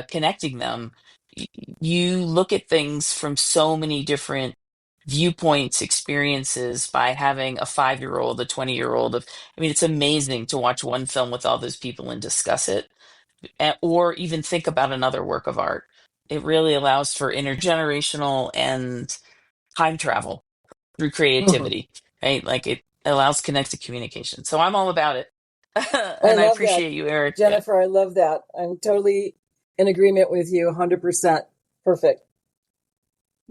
connecting them you look at things from so many different viewpoints, experiences by having a 5-year-old, a 20-year-old. I mean, it's amazing to watch one film with all those people and discuss it, or even think about another work of art. It really allows for intergenerational and time travel through creativity, right? Like it allows connected communication. So I'm all about it.
I
And I
love that,
appreciate you, Eric.
Jennifer. I love that. I'm totally in agreement with you 100%. Perfect.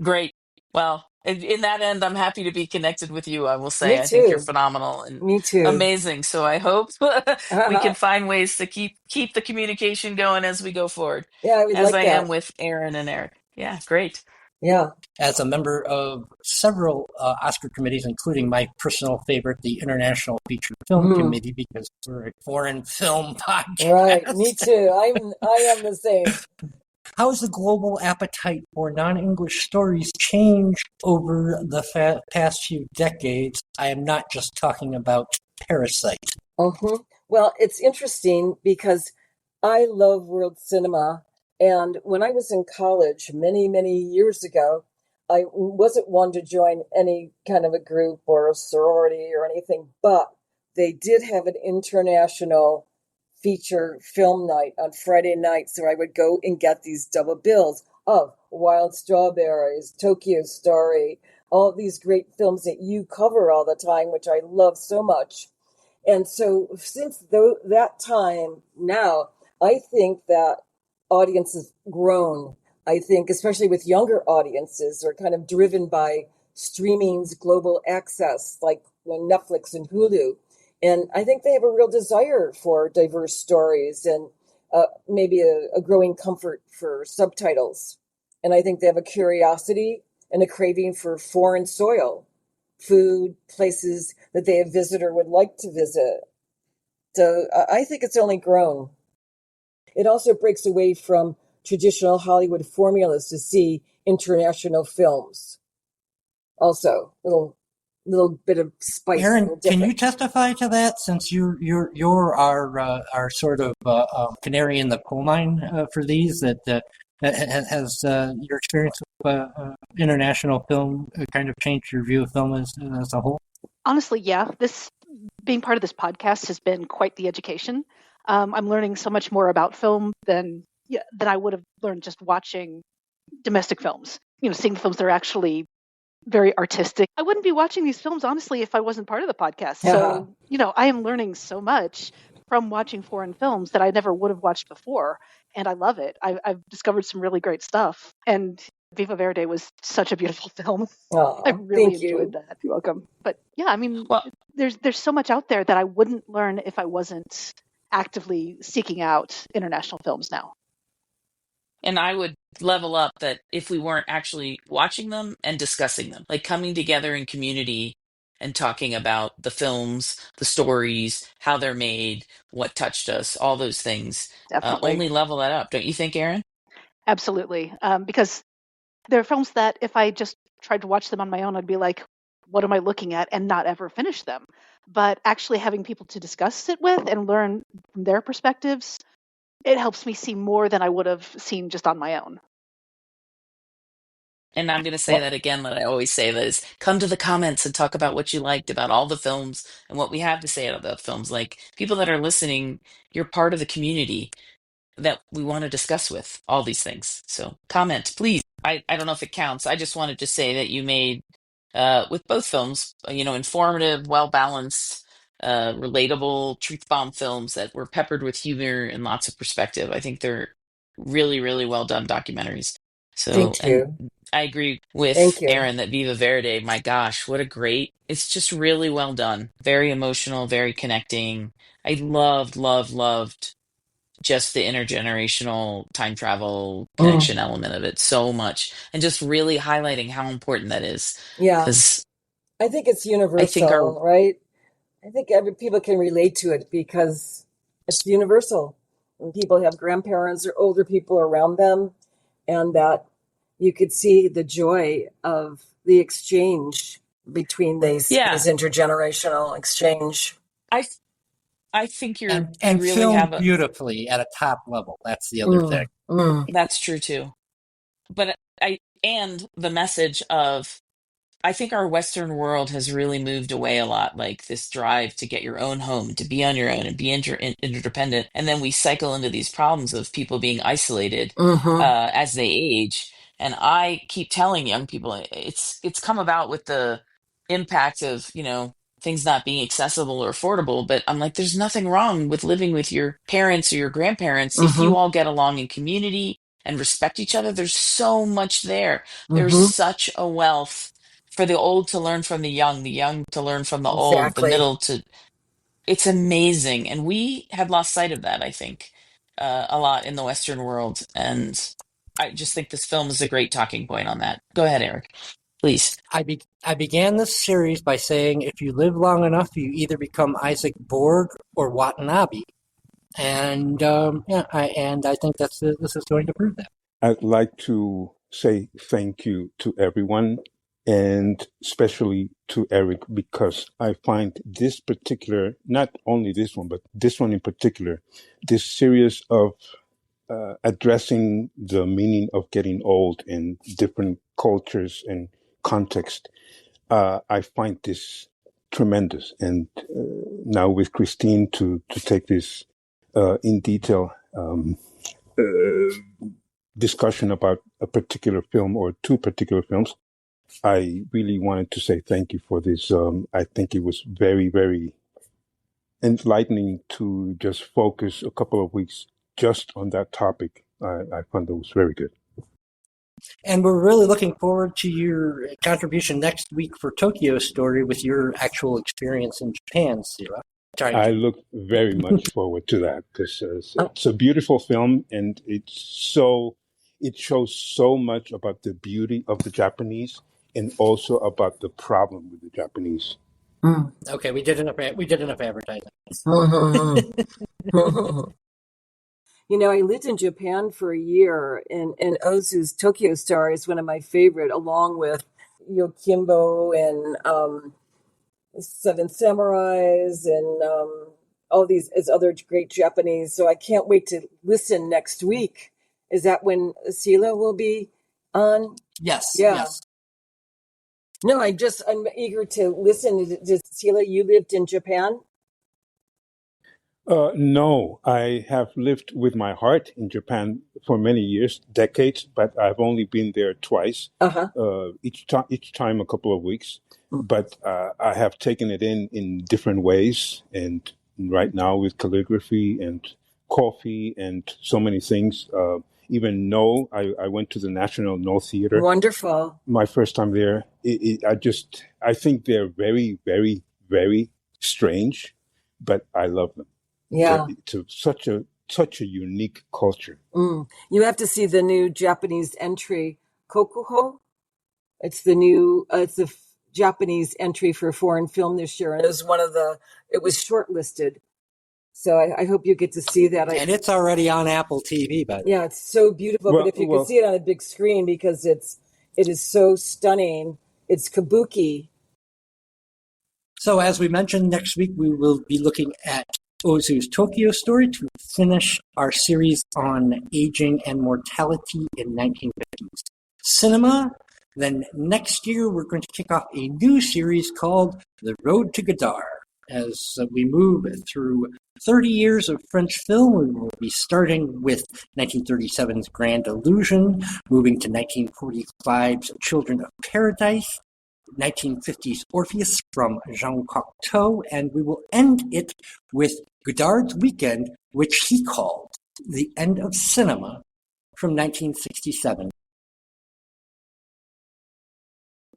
Great. Well, in that end, I'm happy to be connected with you. I will say,
Me
I think you're
too.
phenomenal and
Me too.
amazing. So I hope we can find ways to keep the communication going as we go forward,
Yeah, I would
as
like
I am
that.
with Erin and Eric. Yeah, great.
Yeah.
As a member of several Oscar committees, including my personal favorite, the International Feature Film Committee, because we're a foreign film podcast.
Right. Me too. I am the same.
How has the global appetite for non-English stories changed over the past few decades? I am not just talking about Parasite.
Well, it's interesting because I love world cinema. And when I was in college many, many years ago, I wasn't one to join any kind of a group or a sorority or anything, but they did have an international feature film night on Friday nights. So I would go and get these double bills of Wild Strawberries, Tokyo Story, all these great films that you cover all the time, which I love so much. And so since that time now, I think that audience has grown. I think, especially with younger audiences, are kind of driven by streaming's global access, like Netflix and Hulu. And I think they have a real desire for diverse stories and maybe a growing comfort for subtitles. And I think they have a curiosity and a craving for foreign soil, food, places that they have visited or would like to visit. So I think it's only grown. It also breaks away from traditional Hollywood formulas to see international films. Also, little bit of spice.
Erin, can you testify to that? Since you're our sort of canary in the coal mine for these. Has your experience with international film kind of changed your view of film as a whole?
Honestly, yeah. This being part of this podcast has been quite the education. I'm learning so much more about film than I would have learned just watching domestic films. Seeing films that are actually very artistic. I wouldn't be watching these films, honestly, if I wasn't part of the podcast.
Yeah.
So, I am learning so much from watching foreign films that I never would have watched before. And I love it. I've discovered some really great stuff. And Viva Verdi was such a beautiful film.
Oh,
I really
thank you.
enjoyed that. You're welcome. But yeah, I mean,
Well,
there's so much out there that I wouldn't learn if I wasn't actively seeking out international films now.
and I would level up that if we weren't actually watching them and discussing them, like coming together in community and talking about the films, the stories, how they're made, what touched us, all those things,
Definitely.
only level that up. Don't you think, Erin?
Absolutely. Because there are films that if I just tried to watch them on my own, I'd be like, what am I looking at, and not ever finish them. But actually having people to discuss it with and learn from their perspectives, it helps me see more than I would have seen just on my own.
And I'm going to say that again, that I always say, that is, come to the comments and talk about what you liked about all the films and what we have to say about films. Like, people that are listening, you're part of the community that we want to discuss with all these things. So comment, please. I don't know if it counts. I just wanted to say that you made, with both films, informative, well-balanced, relatable, truth bomb films that were peppered with humor and lots of perspective. I think they're really, really well done documentaries. So,
Thank
and
you.
I agree
Thank
with
you.
Erin that Viva Verde, my gosh, what a great, it's just really well done. Very emotional, very connecting. I loved just the intergenerational time travel connection element of it so much, and just really highlighting how important that is.
Yeah.
Because
I think it's
I think our,
universal, right? I think people can relate to it because it's universal. When people have grandparents or older people around them, and that you could see the joy of the exchange between these
yeah,
intergenerational exchange.
I I think you
And
really have
filmed
a,
beautifully at a top level. That's the other thing.
that's true too. but and the message of, I think our Western world has really moved away a lot, like this drive to get your own home, to be on your own and be interdependent. And then we cycle into these problems of people being isolated
Mm-hmm.
as they age. And I keep telling young people it's come about with the impact of, things not being accessible or affordable. But I'm like, there's nothing wrong with living with your parents or your grandparents if you
Mm-hmm.
all get along in community and respect each other. There's so much there. There's
Mm-hmm.
such a wealth for the old to learn from the young to learn from the old, the
Exactly.
middle to, it's amazing. And we have lost sight of that, I think, a lot in the Western world. And I just think this film is a great talking point on that. Go ahead, Eric, please.
I began this series by saying if you live long enough, you either become Isaac Borg or Watanabe. And I think this is going to prove that.
I'd like to say thank you to everyone, and especially to Eric, because I find this particular, not only this one, but this one in particular, this series of addressing the meaning of getting old in different cultures and context. I find this tremendous. And now with Christine to take this in detail discussion about a particular film or two particular films, I really wanted to say thank you for this. I think it was very, very enlightening to just focus a couple of weeks just on that topic. I found it was very good.
And we're really looking forward to your contribution next week for Tokyo Story with your actual experience in Japan, Sila.
I look very much forward to that because it's a beautiful film, and it shows so much about the beauty of the Japanese and also about the problem with the Japanese.
Mm.
Okay, we did enough advertising.
I lived in Japan for a year, and Ozu's Tokyo Story is one of my favorite, along with Yokimbo and Seven Samurais and all these as other great Japanese. So I can't wait to listen next week. Is that when Sila will be on?
Yes.
Yeah.
Yes.
No, I'm eager to listen. Sila, you lived in Japan?
No, I have lived with my heart in Japan for many years, decades, but I've only been there twice. Each time a couple of weeks. But I have taken it in different ways, and right now with calligraphy and coffee and so many things. Even No, I went to the National No Theater.
Wonderful.
My first time there. I think they're very, very, very strange, but I love them.
Yeah.
It's such a unique culture.
You have to see the new Japanese entry, Kokuho. It's the Japanese entry for foreign film this year, and it was shortlisted. So I hope you get to see that.
And it's already on Apple TV, by the way.
Yeah, it's so beautiful. But if you could see it on a big screen, because it is so stunning. It's kabuki.
So as we mentioned, next week we will be looking at Ozu's Tokyo Story to finish our series on aging and mortality in 1950s cinema. Then next year we're going to kick off a new series called The Road to Godard. As we move through 30 years of French film, we will be starting with 1937's Grand Illusion, moving to 1945's Children of Paradise, 1950s Orpheus from Jean Cocteau, and we will end it with Godard's Weekend, which he called The End of Cinema, from 1967.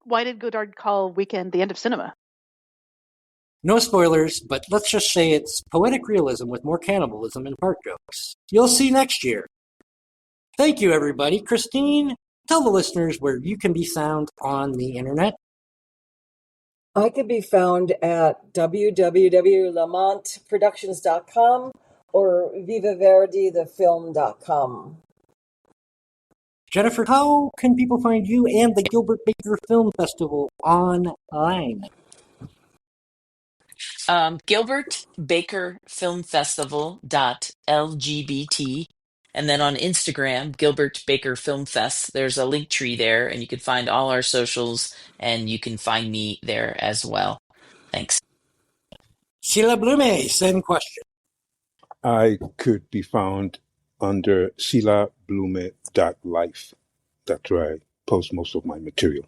Why did Godard call Weekend the end of cinema?
No spoilers, but let's just say it's poetic realism with more cannibalism and fart jokes. You'll see next year. Thank you, everybody. Christine, tell the listeners where you can be found on the internet.
I could be found at www.lamonteproductions.com or vivaverdi.thefilm.com.
Jennifer, how can people find you and the Gilbert Baker Film Festival online?
Gilbert Baker Film Festival .lgbt And then on Instagram, Gilbert Baker Film Fest, there's a link tree there, and you can find all our socials, and you can find me there as well. Thanks.
Sila Blume, same question.
I could be found under silablume.life. That's where I post most of my material.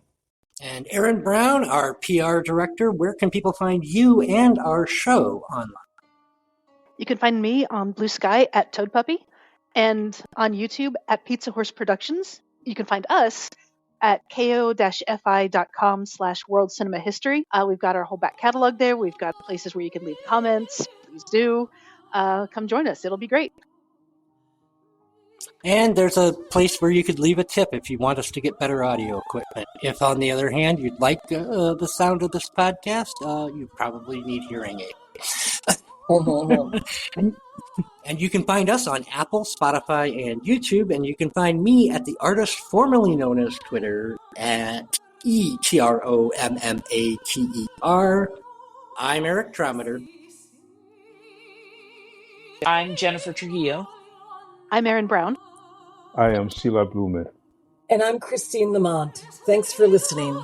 And Erin Brown, our PR director, where can people find you and our show online?
You can find me on Blue Sky at Toad Puppy and on YouTube at Pizza Horse Productions. You can find us at ko-fi.com/world cinema history. We've got our whole back catalog there. We've got places where you can leave comments. Please do. Come join us. It'll be great.
And there's a place where you could leave a tip if you want us to get better audio equipment. If, on the other hand, you'd like the sound of this podcast, you probably need hearing aids. And you can find us on Apple, Spotify, and YouTube. And you can find me at the artist formerly known as Twitter at ETROMMATER. I'm Eric Trommater.
I'm Jennifer Trujillo.
I'm Erin Brown.
I am Sila Blume.
And I'm Christine La Monte. Thanks for listening.